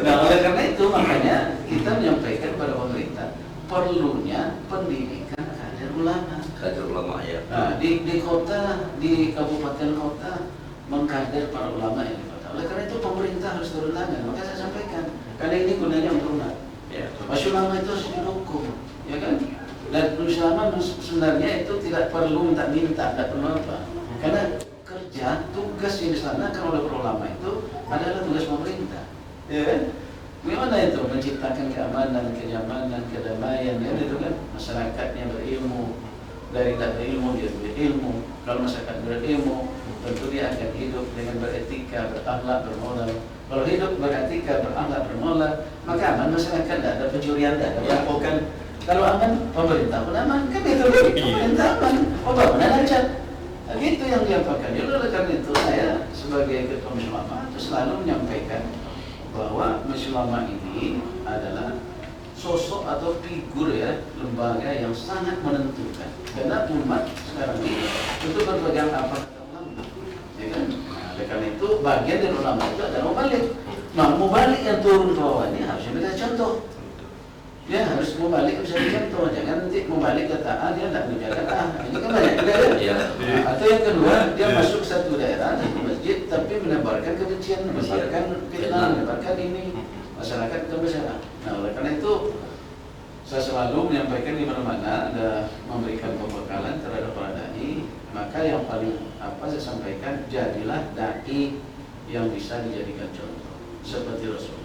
Nah oleh karena itu makanya kita menyampaikan kepada pemerintah perlunya pendidikan kader ulama. Kader ulama ya. Nah, di kota, di kabupaten kota mengkader para ulama yang di kota. Oleh karena itu pemerintah harus turun tangan. Maka saya sampaikan karena ini gunanya untuk umat. Ya. Masya ulama itu harus didukung, ya kan? Dan ulama sebenarnya itu tidak perlu minta, tidak perlu apa. Karena kerja, tugas yang dilaksanakan oleh ulama itu adalah tugas pemerintah, ya kan? Bagaimana itu menciptakan keamanan, kenyamanan, kedamaian, ya itu kan? Masyarakatnya berilmu, dari tak berilmu dia berilmu. Kalau masyarakat berilmu, tentu dia akan hidup dengan beretika, berakhlak, bermoral. Kalau hidup beretika, berakhlak, bermoral, maka aman masyarakat, tidak ada pencurian, tidak ada perampokan. Kalau aman, pemerintah pun aman, kan itu pemerintah aman, bangunan lancar. Nah, itu yang diapakan. Jadi oleh karena itu saya sebagai ketua Majelis Ulama itu selalu menyampaikan bahwa Majelis Ulama ini adalah sosok atau figur ya, lembaga yang sangat menentukan. Karena umat sekarang ini itu berpegang apa kata ulama, ya kan? Nah, oleh karena itu bagian dari ulama itu adalah mubalik. Nah, mubalik yang turun ke bawah ini harusnya kita contoh. Dia harus membalik bisa dicontoh, jangan nanti membalik kata dia tidak menjaga ini kan banyak juga ya. Atau yang kedua dia masuk satu daerah di masjid tapi menebarkan kebencian, menebarkan fitnah, menebarkan ini masyarakat itu bersalah. Nah oleh karena itu saya selalu menyampaikan di mana-mana ada memberikan pembekalan terhadap para dai, maka yang paling saya sampaikan jadilah dai yang bisa dijadikan contoh seperti Rasulullah.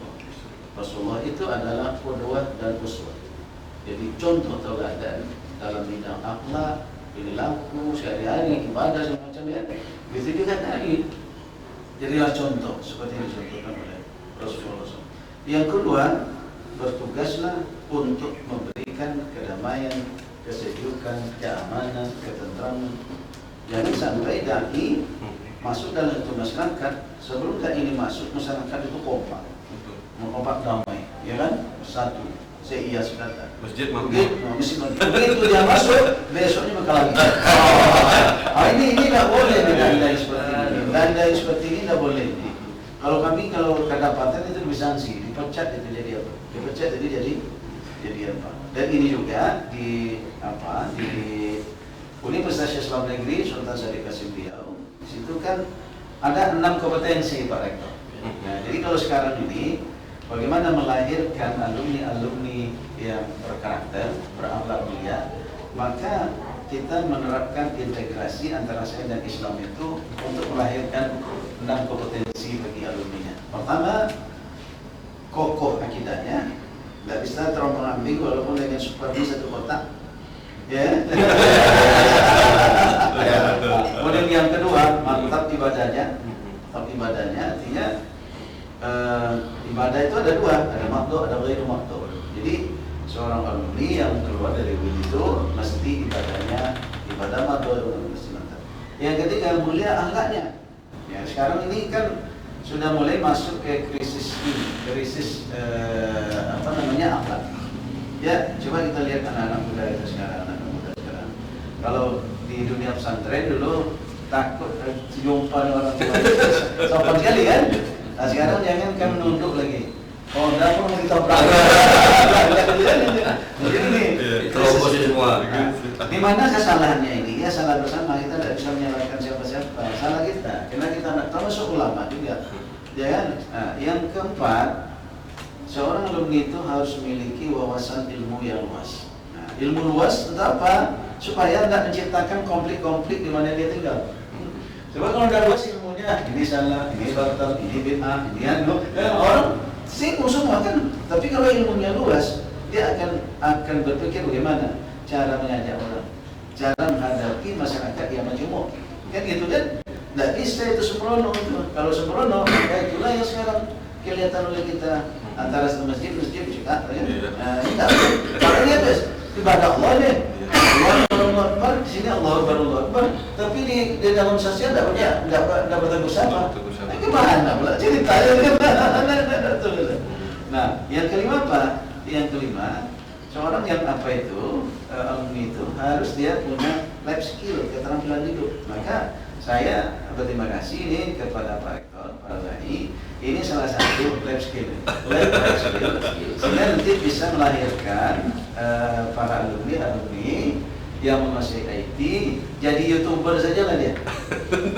Rasulullah itu adalah qudwah dan uswah. Jadi contoh teladan dalam bidang akhlak, perilaku sehari-hari, ibadah semacam ya. Begitu juga dai. Jadilah contoh seperti yang dicontohkan oleh Rasulullah. Yang kedua, bertugaslah untuk memberikan kedamaian, kesejukan, keamanan, ketentraman. Jangan sampai dai masuk dalam itu masyarakat. Sebelum ini masuk, masyarakat itu kompak, kompak damai, ya kan? Satu, saya kata. Masjid Masjid. Begitu dia masuk, besoknya bakal lagi. Ini tidak boleh didandai seperti ini. Dandai seperti ini tidak boleh. Kalau kedapatan itu disanksi, dipecat itu jadi apa? Dipecat itu jadi apa? Dan ini juga di Universitas Islam Negeri Sultan Syarif Qasim Riau. Di situ kan ada 6 kompetensi Pak Rektor. Nah, jadi kalau sekarang ini bagaimana melahirkan alumni-alumni yang berkarakter, berakhlak mulia, maka kita menerapkan integrasi antara sains dan Islam itu untuk melahirkan 6 kompetensi bagi alumninya. Pertama, kokoh akidahnya, tidak bisa terombang-ambing walaupun dengan supervi satu kotak. Ya. Kemudian yang kedua, mantap ibadahnya. Mantap ibadahnya artinya ibadah itu ada dua, ada makdo, ada ghairu makdo. Jadi seorang alumni yang keluar dari UIN itu mesti ibadah makdo mesti mantap. Yang ketiga, mulia akhlaknya. Ya, sekarang ini kan sudah mulai masuk ke krisis akhlak. Ya, coba kita lihat anak-anak muda itu sekarang, kalau di dunia pesantren dulu takut jumpa orang tua, sopan sekali kan? Nah sekarang jangan kan menunduk lagi. Oh, dapur mau kita jadi ini terobos semua. Di mana kesalahannya ini? Ya salah bersama, kita tidak bisa menyalahkan siapa-siapa. Salah kita, karena kita termasuk ulama juga. Ya kan? Nah, yang keempat, seorang alumni itu harus memiliki wawasan ilmu yang luas. Nah, ilmu luas itu apa? Supaya tidak menciptakan konflik-konflik di mana dia tinggal. Coba kalau tidak luas ilmunya, ini salah, ini batal, ini bid'ah, ini orang singgung semua kan. Tapi kalau ilmunya luas, dia akan berpikir bagaimana cara mengajak orang, cara menghadapi masyarakat yang majemuk. Kan gitu kan? Tidak bisa itu sembrono itu. Kalau sembrono, itulah yang sekarang kelihatan oleh kita antara masjid juga. Nah, ini tidak. Karena dia ibadah Allah nih. Allah Akbar, di sini Allah Akbar, tapi di dalam sosial tidak bertegur sapa. Gimana pula ceritanya? Nah, yang kelima apa? Yang kelima, seorang yang alumni itu harus dia punya life skill, keterampilan hidup. Maka saya berterima kasih ini kepada Pak Rektor, Pak Dai. Ini salah satu life skill, sehingga nanti bisa melahirkan para alumni yang menguasai IT, jadi YouTuber saja lah dia.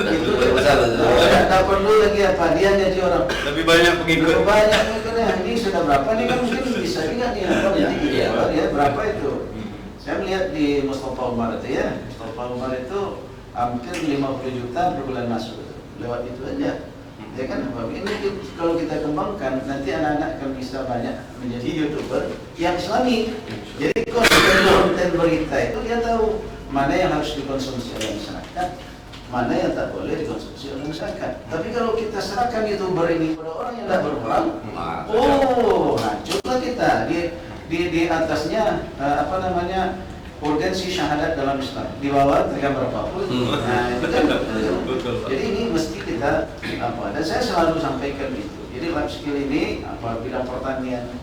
Itu tidak perlu lagi apa dia jadi orang. Lebih banyak pengikut. Lebih banyak pengikutnya. Ini sudah berapa nih kan mungkin bisa juga nih apa ya berapa itu? Saya melihat di Mustafa Umar itu ya, Mustafa Umar itu hampir 50 juta per bulan masuk itu. Lewat itu aja. Ya kan, ini kalau kita kembangkan nanti anak-anak akan bisa banyak menjadi YouTuber yang Islami. Jadi konten berita itu dia tahu mana yang harus dikonsumsi oleh masyarakat, mana yang tak boleh dikonsumsi oleh masyarakat. Tapi kalau kita serahkan YouTuber ini pada orang yang tidak berperan, hancurlah kita. Di atasnya urgensi syahadat dalam Islam, di bawah tergambar apapun. Nah, itu kan jadi ini mesti kita dan saya selalu sampaikan itu. Jadi life skill ini bidang pertanian,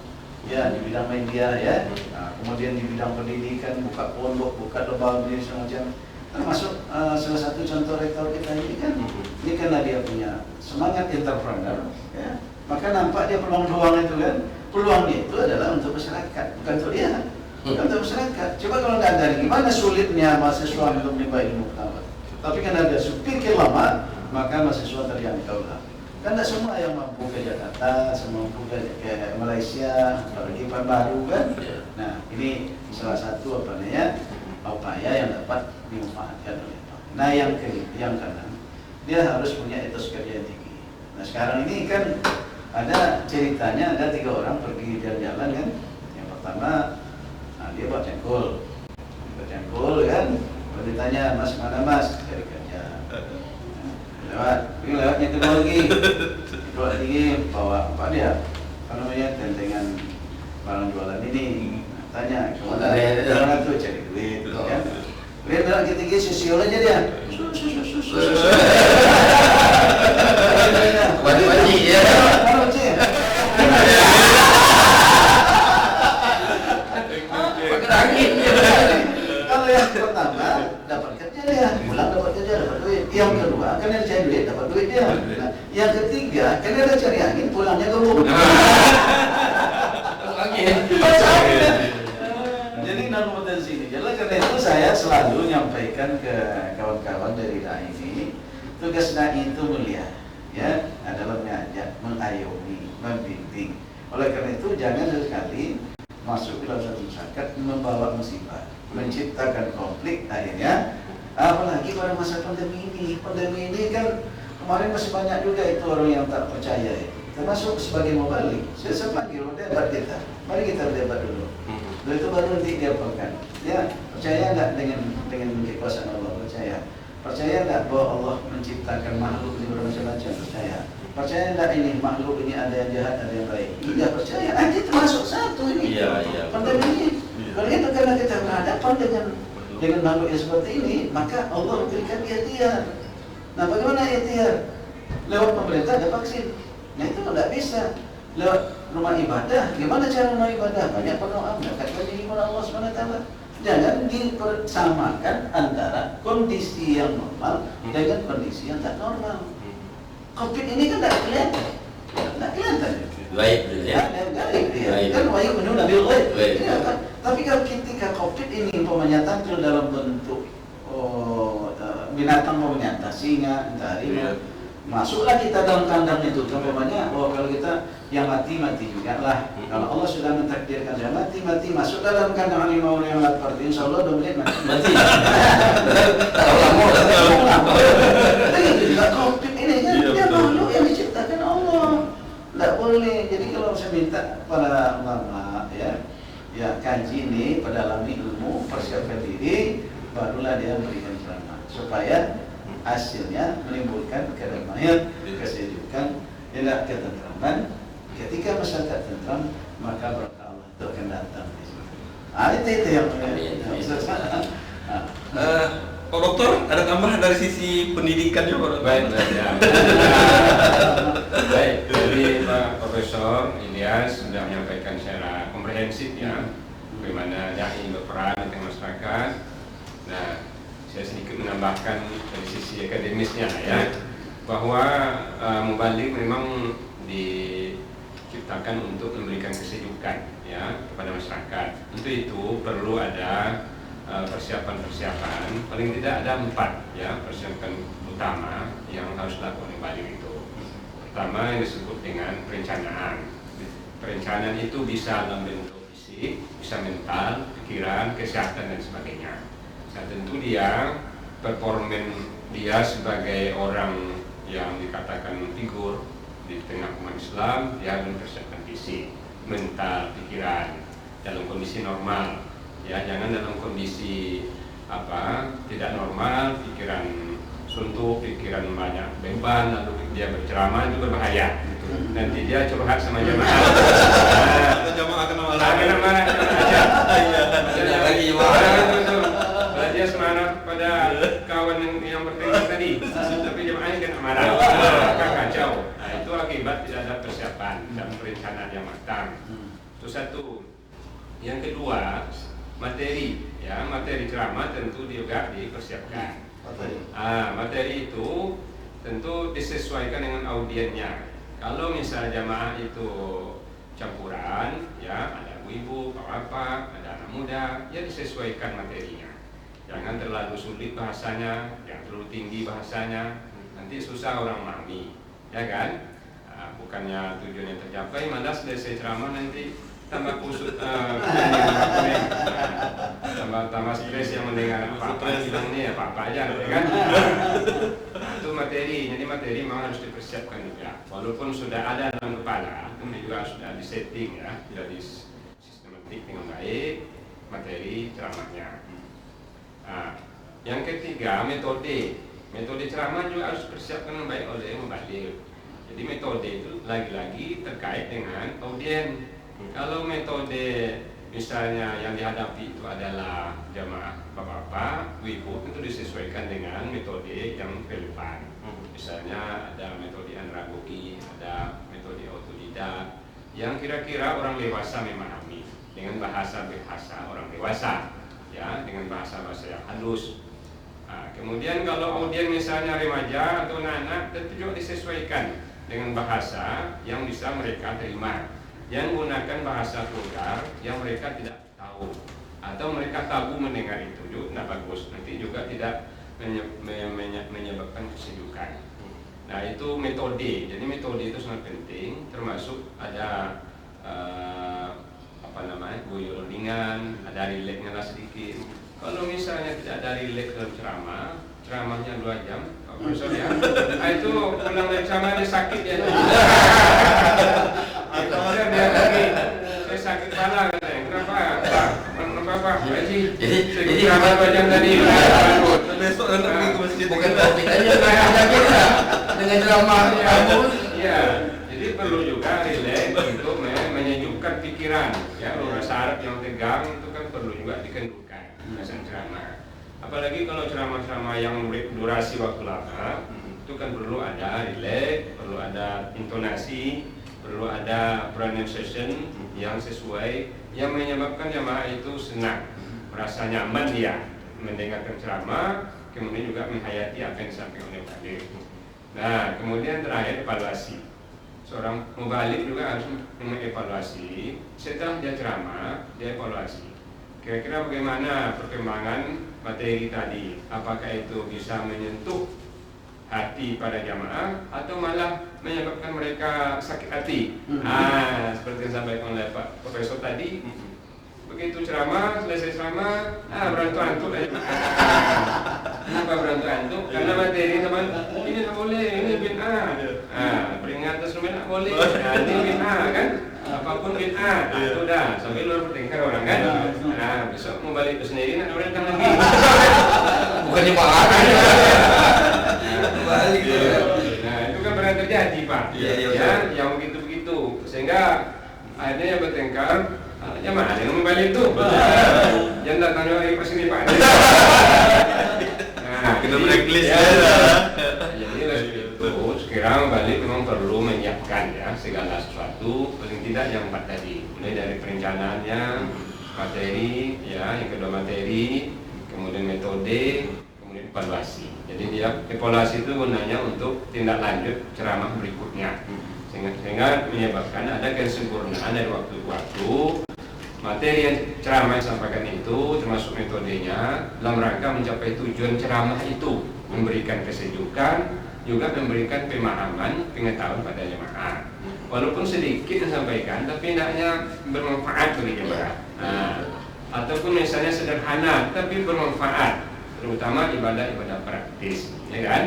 ya di bidang media ya, kemudian di bidang pendidikan, buka pondok, buka lembaga pendidikan semacam, termasuk salah satu contoh rektor kita ini kan, ini karena dia punya semangat entrepreneur, ya, maka nampak dia peluang-peluang itu kan, peluangnya itu adalah untuk masyarakat, bukan untuk dia. Untuk masyarakat. Coba kalau nggak ada, gimana sulitnya mahasiswa untuk menimba ilmu pertama. Tapi karena dia pikir lama, maka mahasiswa terjangkau lah. Kan tidak semua yang mampu ke Jakarta, semua mampu ke Malaysia, apalagi baru kan. Nah, ini salah satu upaya yang dapat dimanfaatkan oleh Pak. Nah, yang kanan, dia harus punya etos kerja yang tinggi. Nah, sekarang ini kan ada ceritanya, ada 3 orang pergi jalan-jalan kan. Yang pertama, dia buat cengkul kan, kalau ditanya mas mana mas, cari kerja, lewatnya kedua lagi bawa apa dia, tentengan barang jualan ini, tanya kemana tuh cari duit, kan, lihat ketiga sosial aja dia, dia kan dia cari angin, pulangnya ke rumah. Angin. Jadi non potensi ini. Jadi karena itu saya selalu nyampaikan ke kawan-kawan dari dai ini, tugas dai itu mulia, ya, adalah mengajak, mengayomi, membimbing. Oleh karena itu jangan sekali masuk ke dalam satu masyarakat membawa musibah, menciptakan konflik akhirnya. Apalagi pada masa pandemi ini. Pandemi ini kan kemarin masih banyak juga itu orang yang tak percaya itu. Termasuk sebagai mubalik. Saya panggil debat kita. Mari kita debat dulu. Lalu itu baru nanti diapakan. Ya, percaya enggak dengan kekuasaan Allah? Percaya. Percaya enggak bahwa Allah menciptakan makhluk ini bermacam-macam? Percaya. Percaya enggak ini makhluk ini ada yang jahat, ada yang baik? Iya percaya. Ini termasuk satu ini. Iya. Pandemi ini. Kalau itu karena kita berhadapan dengan makhluk yang seperti ini, maka Allah berikan ikhtiar. Nah, bagaimana ikhtiar? Lewat pemerintah ada vaksin. Nah, itu nggak bisa. Lewat rumah ibadah, gimana cara rumah ibadah? Banyak pendoa, mendekatkan diri kepada Allah SWT. Jangan dipersamakan antara kondisi yang normal dengan kondisi yang tak normal. Covid ini kan nggak kelihatan. Baik, ya. Kan wahyu menuna bil ghaib. Ya kan? Tapi kalau ketika Covid ini umpamanya tampil dalam bentuk binatang umpamanya singa, harimau, masuklah kita dalam kandang itu. Umpamanya kalau kita yang mati juga lah. Kalau Allah sudah mentakdirkan saya mati, masuk dalam kandang harimau yang lapar, insya Allah 2 menit mati. Tapi juga Covid ini kan dia makhluk yang diciptakan Allah. Tidak boleh. Jadi kalau saya minta pada ulama ya kaji ini, pedalami ilmu, persiapkan diri, barulah dia berikan ceramah supaya hasilnya menimbulkan kedamaian, kesejukan, tidak ketentraman. Ketika masyarakat tentram, maka berkah Allah itu akan datang. Itu yang Pak Dokter, ada tambahan dari sisi pendidikannya, Pak Dokter? Baik, baik. Jadi Pak Profesor Ilyas sudah menyampaikan secara komprehensif ya, bagaimana dai berperan di tengah masyarakat. Nah, saya sedikit menambahkan dari sisi akademisnya ya, bahwa mubalik memang diciptakan untuk memberikan kesejukan ya kepada masyarakat. Untuk itu perlu ada persiapan-persiapan, paling tidak ada 4 ya persiapan utama yang harus dilakukan oleh balik itu. Pertama yang disebut dengan perencanaan. Perencanaan itu bisa dalam bentuk fisik, bisa mental, pikiran, kesehatan dan sebagainya. Nah, tentu dia performen dia sebagai orang yang dikatakan figur di tengah umat Islam, dia harus mempersiapkan fisik, mental, pikiran dalam kondisi normal. Ya, jangan dalam kondisi tidak normal, pikiran suntuk, pikiran banyak beban, lalu dia berceramah, itu berbahaya. Nanti dia curhat sama jamaah. Jamaah kena marah aja. Lagi jamaah. Dia semarah pada kawan yang bertengkar tadi, tapi jamaahnya kena marah. Maka kacau. Nah, itu akibat tidak ada persiapan dan perencanaan yang matang. Itu satu. Yang kedua, materi ceramah tentu juga dipersiapkan. Materi itu tentu disesuaikan dengan audiennya. Kalau misalnya jamaah itu campuran, ya ada ibu-ibu, bapak, ada anak muda, ya disesuaikan materinya. Jangan terlalu sulit bahasanya, jangan terlalu tinggi bahasanya, nanti susah orang memahami, ya kan? Bukannya tujuannya tercapai, malah selesai ceramah nanti tambah kusut, tambah stres yang mendengar apa-apa bilang ini ya apa aja, ya kan? Itu materi, jadi materi memang harus dipersiapkan juga. Walaupun sudah ada dalam kepala, tapi juga sudah disetting ya, sudah sistematik dengan baik materi ceramahnya. Yang ketiga, metode ceramah juga harus dipersiapkan dengan baik oleh mubalik. Jadi metode itu lagi-lagi terkait dengan audien. Kalau metode misalnya yang dihadapi itu adalah jamaah bapak-bapak, ibu, tentu disesuaikan dengan metode yang relevan. Misalnya ada metode andragogi, ada metode otodidak, yang kira-kira orang dewasa memahami dengan bahasa orang dewasa, ya, dengan bahasa-bahasa yang halus. Kemudian kalau audien misalnya remaja atau anak-anak, tentu juga disesuaikan dengan bahasa yang bisa mereka terima. Jangan gunakan bahasa vulgar yang mereka tidak tahu atau mereka tabu mendengar itu juga tidak bagus. Nanti juga tidak menyebabkan kesejukan. Nah itu metode. Jadi metode itu sangat penting. Termasuk ada guyon ringan, ada relaxnya lah sedikit. Kalau misalnya tidak ada relax dalam ceramahnya 2 jam, Profesor ya, itu pulang dari ceramah dia sakit ya. Kemudian dia lagi, saya sakit kepala katanya. Kenapa? Jadi ceramah 2 jam tadi. Besok nanti pergi ke masjid. Bukan topik aja dengan ceramah kamu. Iya, jadi perlu juga relax untuk menyejukkan pikiran. Ya, kalau syarat yang tegang itu kan perlu juga dikendurkan biasanya ceramah. Apalagi kalau ceramah-ceramah yang durasi waktu lama, itu kan perlu ada relax, perlu ada intonasi, perlu ada pronunciation yang sesuai, yang menyebabkan jamaah itu senang, merasa nyaman dia mendengarkan ceramah, kemudian juga menghayati apa yang disampaikan oleh hadir. Nah, kemudian terakhir evaluasi. Seorang mubalik juga harus mengevaluasi setelah dia ceramah, dia evaluasi. Kira-kira bagaimana perkembangan materi tadi? Apakah itu bisa menyentuh hati pada jamaah atau malah menyebabkan mereka sakit hati? Seperti yang disampaikan oleh Pak Profesor tadi. Begitu ceramah, selesai ceramah, berantuk-antuk aja. Kenapa berantuk-antuk? Karena materi teman, ini tak boleh, ini bid'ah. Peringatan sebelumnya tak boleh, ini bid'ah kan? Apapun bid'ah, itu dah sampai luar bertengkar orang kan? Besok mau balik ke sendiri, nak datang lagi. Bukannya marah. Balik. Nah itu kan pernah terjadi Pak. Ya, yang begitu-begitu, sehingga akhirnya yang bertengkar. Ya mana yang membalik itu? Jangan datangnya lagi ke sini Pak. Kena blacklist ya. Jadi itu sekarang balik memang perlu menyiapkan ya segala sesuatu, paling tidak yang 4 tadi, mulai dari perencanaannya, materi, ya yang kedua materi, kemudian metode, kemudian evaluasi. Jadi dia evaluasi itu gunanya untuk tindak lanjut ceramah berikutnya, sehingga menyebabkan ada kesempurnaan dari waktu ke waktu. Materi yang ceramah yang disampaikan itu termasuk metodenya dalam rangka mencapai tujuan ceramah itu, memberikan kesejukan, juga memberikan pemahaman, pengetahuan pada jemaah. Walaupun sedikit disampaikan, tapi hendaknya bermanfaat bagi jemaah. Ataupun misalnya sederhana, tapi bermanfaat, terutama ibadah-ibadah praktis, ya kan?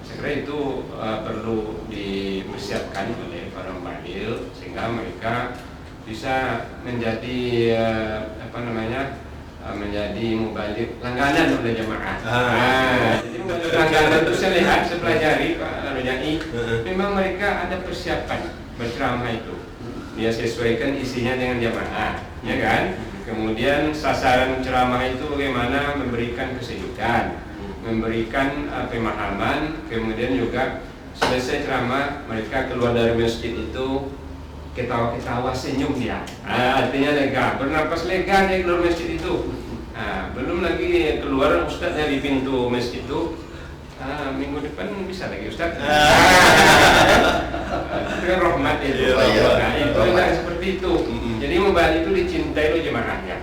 Saya kira itu perlu dipersiapkan oleh para mubalik sehingga mereka bisa menjadi menjadi mubalik langganan oleh jemaah. Jadi mubalik langganan itu saya lihat, saya pelajari Pak Rojai, memang mereka ada persiapan berceramah itu. Dia sesuaikan isinya dengan jemaah, ya kan? Kemudian sasaran ceramah itu bagaimana memberikan kesejukan, memberikan pemahaman, kemudian juga selesai ceramah mereka keluar dari masjid itu ketawa-ketawa senyum dia, artinya lega, bernapas lega dia keluar masjid itu. Belum lagi keluar Ustaz dari pintu masjid itu, minggu depan bisa lagi Ustaz. Itu kan rahmat itu. Itu seperti itu. Jadi mubalik itu dicintai oleh jemaahnya.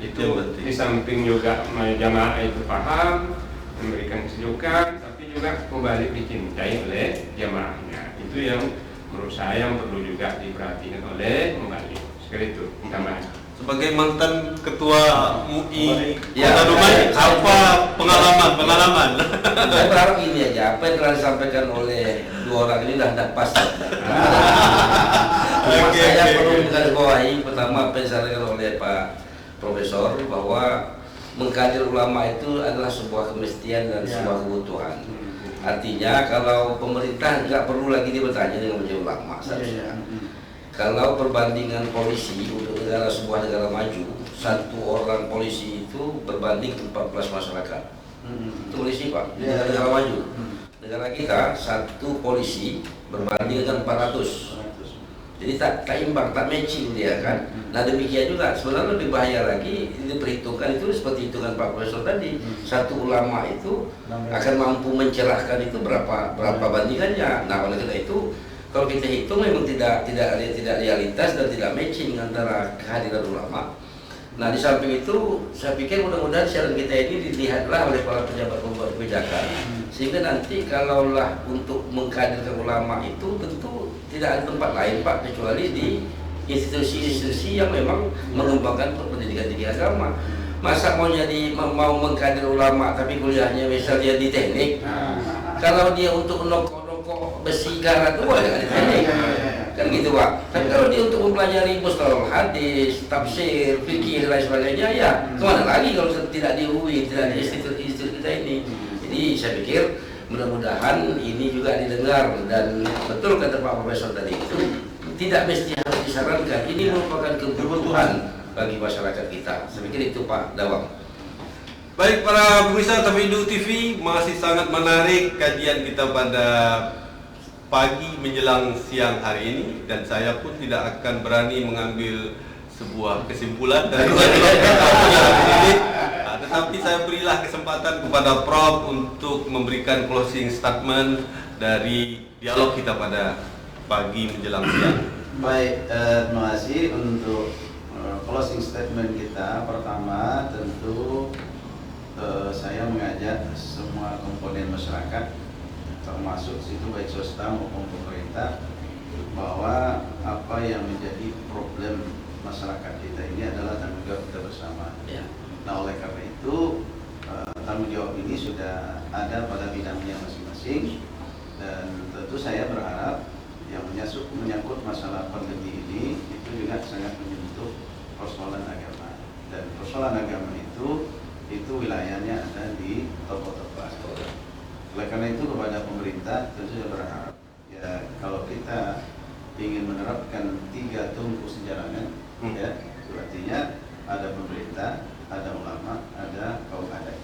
Itu di samping juga jemaah itu paham, memberikan kesejukan, tapi juga mubalik dicintai oleh jemaahnya. Itu yang menurut saya yang perlu juga diperhatikan oleh mubalik. Sekali itu tambahan. Sebagai mantan ketua MUI Ya, Kota Dumai, apa pengalaman? Saya berharap ini aja, apa yang telah disampaikan oleh 2 orang ini dah pas. Saya perlu menggarisbawahi pertama apa yang disampaikan oleh Pak Profesor bahwa mengkader ulama itu adalah sebuah kemestian dan sebuah kebutuhan. Artinya kalau pemerintah nggak perlu lagi dia bertanya dengan menjadi ulama seharusnya. Kalau perbandingan polisi untuk sebuah negara maju, 1 orang polisi itu berbanding 14 masyarakat. Itu polisi Pak, negara maju. Negara kita 1 polisi berbanding dengan 400. Jadi tak imbang, tak matching dia kan. Nah demikian juga sebenarnya lebih bahaya lagi diperhitungkan itu seperti hitungan Pak Profesor tadi. 1 ulama itu akan mampu mencerahkan itu berapa bandingannya. Nah oleh karena itu kalau kita hitung memang tidak realitas dan tidak matching antara kehadiran ulama. Nah, di samping itu saya pikir mudah-mudahan siaran kita ini dilihatlah oleh para pejabat pembuat kebijakan, sehingga nanti kalaulah untuk menghadirkan ulama itu tentu tidak ada tempat lain Pak kecuali di institusi-institusi yang memang mengembangkan pendidikan tinggi agama. Masa mau mengkader ulama tapi kuliahnya misalnya di teknik, kalau dia untuk nokok besi karat itu boleh di teknik, kan gitu Pak. Tapi kalau dia untuk mempelajari mustalah hadis, tafsir, fikih dan lain sebagainya, ya kemana lagi kalau tidak di UI, tidak di institut kita ini. Jadi saya pikir mudah-mudahan ini juga didengar, dan betul kata Pak Profesor tadi itu tidak mesti harus disarankan. Ini merupakan kebutuhan bagi masyarakat kita. Saya pikir itu Pak Dawang. Baik para pemirsa Tafidu TV, masih sangat menarik kajian kita pada pagi menjelang siang hari ini, dan saya pun tidak akan berani mengambil sebuah kesimpulan dari ini. Tetapi saya berilah kesempatan kepada Prof untuk memberikan closing statement dari dialog kita pada pagi menjelang siang. Baik, terima kasih untuk closing statement kita. Pertama, tentu saya mengajak semua komponen masyarakat, termasuk situ baik swasta maupun pemerintah, bahwa apa yang menjadi problem masyarakat kita ini adalah tanggung jawab kita bersama. Ya. Nah, oleh karena itu tanggung jawab ini sudah ada pada bidangnya masing-masing, dan tentu saya berharap yang menyangkut masalah pandemi ini itu juga sangat menyentuh persoalan agama, dan persoalan agama itu wilayahnya ada di tokoh-tokoh agama. Oleh karena itu kepada pemerintah tentu saya berharap ya, kalau kita ingin menerapkan 3 tungku sejalangan, ya, itu artinya ada pemerintah, ada ulama, ada kaum adat.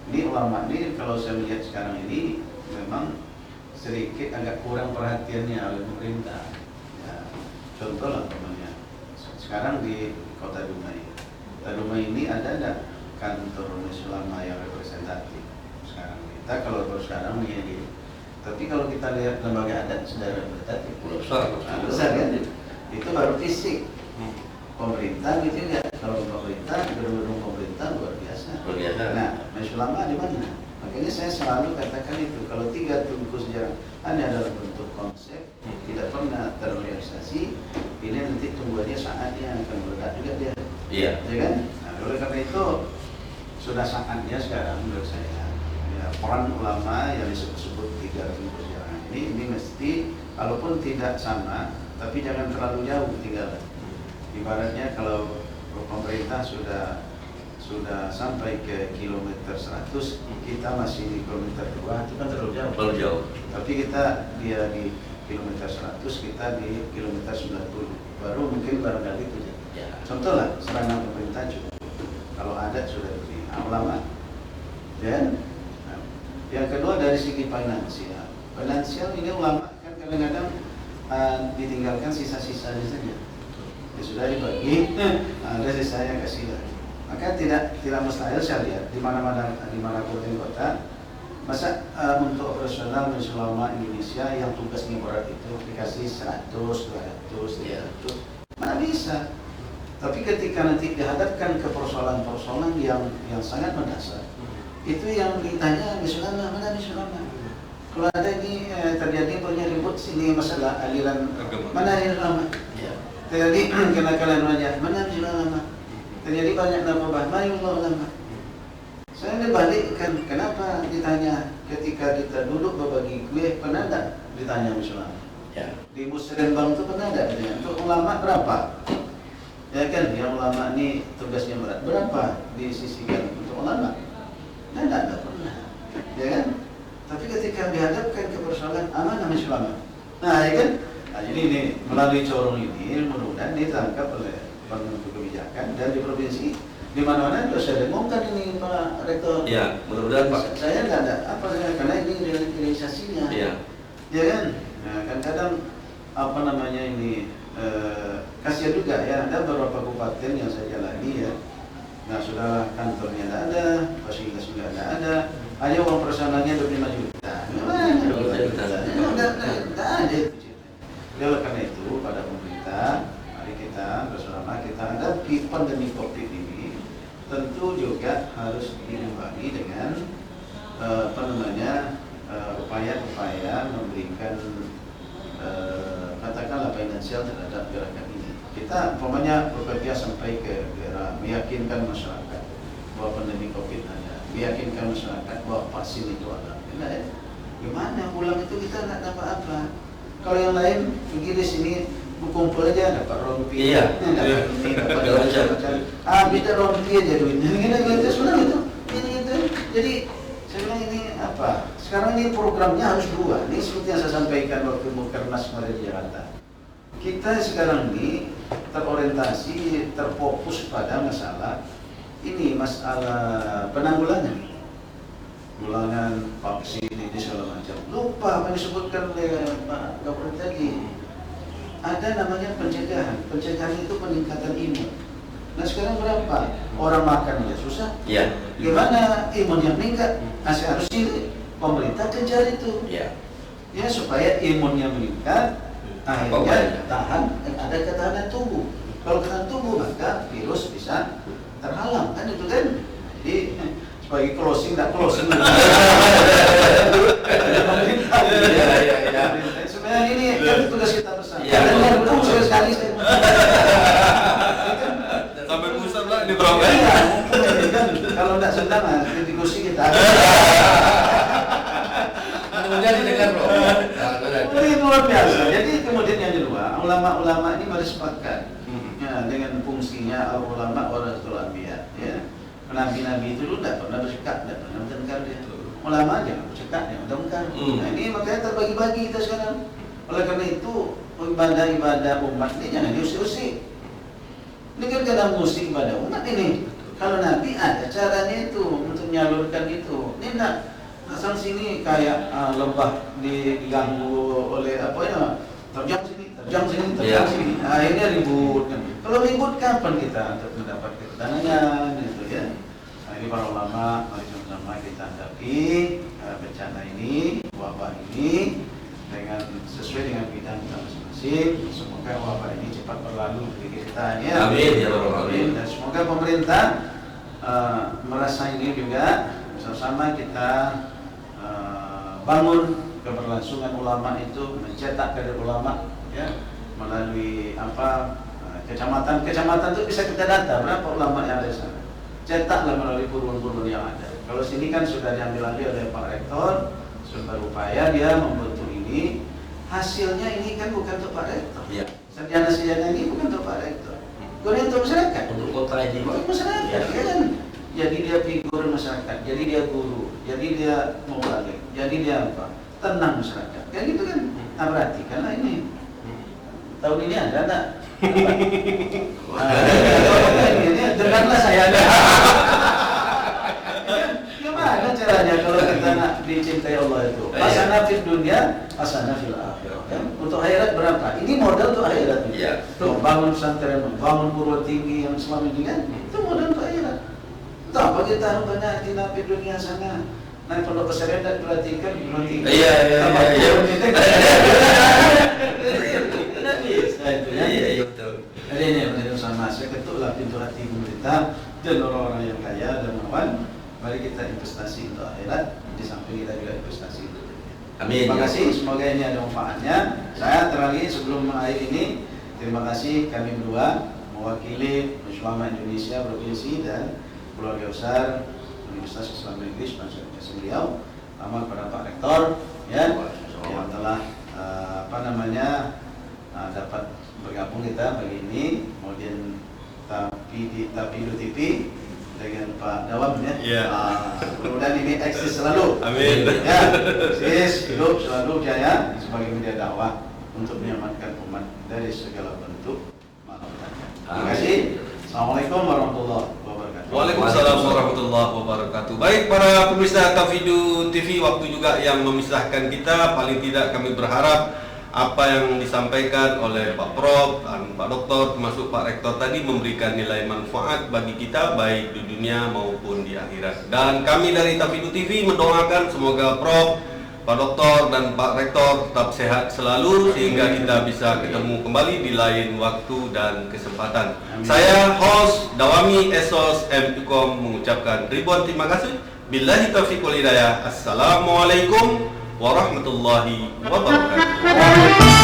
Ini ulama ini kalau saya melihat sekarang ini memang sedikit agak kurang perhatiannya oleh pemerintah. Ya, contoh lah temannya. Sekarang di Kota Dumai. Kota Dumai ini ada kantor Majelis Ulama yang representatif. Sekarang kita kalau baru sekarang ini, tapi kalau kita lihat lembaga adat sudah representatif, besar kan? Itu baru fisik. Pemerintah gitu ya. Kalau pemerintah, gedung-gedung pemerintah luar biasa. Nah, Majelis Ulama di mana? Makanya saya selalu katakan itu, kalau 3 tungku sejarah hanya adalah bentuk konsep, tidak pernah terrealisasi, ini nanti tungguannya saatnya akan meledak juga dia. Iya. Ya kan? Nah, oleh karena itu sudah saatnya sekarang menurut saya, ya, peran ulama yang disebut-sebut 3 tungku sejarah ini mesti, walaupun tidak sama, tapi jangan terlalu jauh ketinggalan. Ibaratnya kalau pemerintah sudah sampai ke kilometer 100, kita masih di kilometer 2, itu kan terlalu jauh. Tapi dia di kilometer 100, kita di kilometer 90, baru mungkin barangkali itu. Ya. Contoh lah, serangan pemerintah cukup. Kalau ada sudah lebih ulama. Dan yang kedua dari segi finansial ini ulama kan kadang-kadang ditinggalkan sisa-sisanya saja. Ya sudah dibagi, ada sisanya kasih lagi. Maka tidak mustahil saya lihat di mana-mana kabupaten kota, masa untuk operasional Majelis Ulama Indonesia yang tugasnya berat itu dikasih 100, 200, 300, mana bisa. Tapi ketika nanti dihadapkan ke persoalan-persoalan yang sangat mendasar, itu yang ditanya Majelis Ulama, mana Majelis Ulama? Kalau ada ini terjadi punya ribut sini masalah aliran, mana Majelis Ulama? Terjadi kenakalan raja, mana Majelis Ulama? Terjadi banyak nama Majelis Ulama. Saya dibalikkan, kenapa ditanya ketika kita duduk berbagi kue, pernah tak ditanya Majelis Ulama? Ya. Di Muslimbang itu pernah tak ditanya, untuk ulama berapa? Ya kan, yang ulama ini tugasnya berat, berapa disisihkan untuk ulama? Nah, tidak pernah, ya kan? Tapi ketika dihadapkan ke persoalan amanah Majelis Ulama, nah ya kan? Nah, jadi ini melalui corong ini mudah-mudahan ditangkap oleh penentu kebijakan, dan di provinsi di mana-mana juga saya dengungkan ini Pak Rektor. Ya, mudah-mudahan Pak. Saya nggak ada apa karena ini realisasinya. Iya. Ya kan? Nah, kan kadang apa namanya ini kasihan juga ya, ada beberapa kabupaten yang saya jalani ya. Nah, sudah kantornya tidak ada, fasilitas juga tidak ada, hanya uang personalnya 25 juta. Gimana? 25 juta. Tidak ada itu ceritanya. Oleh karena itu pada pemerintah, mari kita bersama kita hadapi pandemi COVID ini, tentu juga harus diimbangi dengan upaya-upaya memberikan katakanlah finansial terhadap gerakan ini. Kita umpamanya bekerja sampai ke daerah, meyakinkan masyarakat bahwa pandemi COVID ada, meyakinkan masyarakat bahwa vaksin itu ada. Gimana pulang itu kita nggak dapat apa? Kalau yang lain pergi di sini kumpul aja dapat rompi, dapat ini, dapat macam. Bisa rompi aja duitnya. Kita sebenarnya itu, ini itu. Jadi saya bilang ini apa? Sekarang ini programnya harus dua. Ini seperti yang saya sampaikan waktu Mukernas kemarin di Jakarta. Kita sekarang ini terorientasi, terfokus pada masalah ini, masalah penanggulangan, vaksin ini segala macam. Lupa apa yang disebutkan oleh Pak Gubernur tadi. Ada namanya pencegahan. Pencegahan itu peningkatan imun. Nah sekarang berapa? Orang makan aja susah. Iya. Gimana imun yang meningkat? Harus ini pemerintah kejar itu. Iya. Ya supaya imunnya meningkat, akhirnya tahan, ada ketahanan tubuh. Kalau ketahanan tubuh maka virus bisa terhalang, kan itu kan. Jadi sebagai closing, tidak closing. Pemerintah. Iya. Sebenarnya ini kan tugas kita bersama. Iya. Dan sekali Sampai pusat lah di Bro. Iya, kalau tidak sedang diskusi kita. Mudah-mudahan didengar Bro. Ini luar biasa. Jadi kemudian yang kedua, ulama-ulama ini bersepakat ya, dengan fungsinya ulama warasatul anbiya. Ya. Nabi-nabi itu dulu tidak pernah bercakap, tidak pernah bertengkar dia. Ulama jangan bercakap, jangan bertengkar. Nah ini makanya terbagi-bagi kita sekarang. Oleh karena itu ibadah-ibadah umat ini jangan diusik-usik. Ini kan kadang musik ibadah umat ini. Kalau Nabi ada caranya itu untuk menyalurkan itu. Ini tidak asal sini kayak lebah diganggu oleh apa ya, terjang sini. Akhirnya ribut. Kalau ribut kapan kita untuk mendapat ketenangan itu ya? Nah, ini para ulama, mari sama-sama kita hadapi bencana ini, wabah ini dengan sesuai dengan bidang kita masing-masing. Semoga wabah ini cepat berlalu dari kita ya. Amin ya rabbal alamin. Dan semoga pemerintah merasa ini juga bersama kita bangun keberlangsungan ulama itu, mencetak kader ulama ya melalui kecamatan itu bisa kita data berapa ulama yang ada di sana. Cetaklah melalui purun-purun yang ada. Kalau sini kan sudah diambil alih oleh Pak Rektor, sudah berupaya dia membentuk ini. Hasilnya ini kan bukan untuk Pak Rektor. Iya. Sarjana ini bukan untuk Pak Rektor. Ini untuk masyarakat. Untuk kota ini. Untuk masyarakat ya kan. Jadi dia figur masyarakat, jadi dia guru, jadi dia mubalik, jadi dia apa? Tenang masyarakat. Kayak gitu kan. Nah, perhatikanlah ini. Tahun ini ada tak? Dengarlah saya ada. Gimana caranya kalau kita nak dicintai Allah itu? Hasanah fid dunya, hasanah fil akhirah. Untuk akhirat berapa? Ini modal untuk akhirat. Iya. Tuh bangun pesantren, bangun perguruan tinggi yang selama ini kan, itu modal untuk akhirat. Tak bagi tahu banyak di fid dunya sana. Nah, pondok pesantren dan perhatikan perguruan tinggi. Iya. Iya betul. Jadi ini yang sama saya ketuklah pintu hati pemerintah dan orang-orang yang kaya dan dermawan. Mari kita investasi untuk akhirat, di samping kita juga investasi untuk dunia. Amin. Terima kasih, semoga ini ada manfaatnya. Saya terakhir sebelum mengakhiri ini, terima kasih kami berdua mewakili Ulama Indonesia Provinsi dan keluarga besar Universitas Islam Negeri Banjarmasin Riau, amal pada Pak Rektor ya, yang telah dapat bergabung kita pagi ini, kemudian Tapidu TV dengan Pak Dawam ya. Mudah-mudahan ini eksis selalu. Amin. Ya, eksis hidup selalu jaya sebagai media dakwah untuk menyelamatkan umat dari segala bentuk malapetaka. Terima kasih. Assalamualaikum warahmatullahi wabarakatuh. Waalaikumsalam warahmatullahi wabarakatuh. Baik para pemirsa Tapidu TV, waktu juga yang memisahkan kita. Paling tidak kami berharap apa yang disampaikan oleh Pak Prof dan Pak Doktor termasuk Pak Rektor tadi memberikan nilai manfaat bagi kita baik di dunia maupun di akhirat. Dan kami dari Tapidu TV mendoakan semoga Prof Pak Doktor dan Pak Rektor tetap sehat selalu sehingga kita bisa ketemu kembali di lain waktu dan kesempatan. Saya host Dawami Esos M. Ikom mengucapkan ribuan terima kasih. Billahi taufiq wal hidayah. Assalamualaikum warahmatullahi wabarakatuh.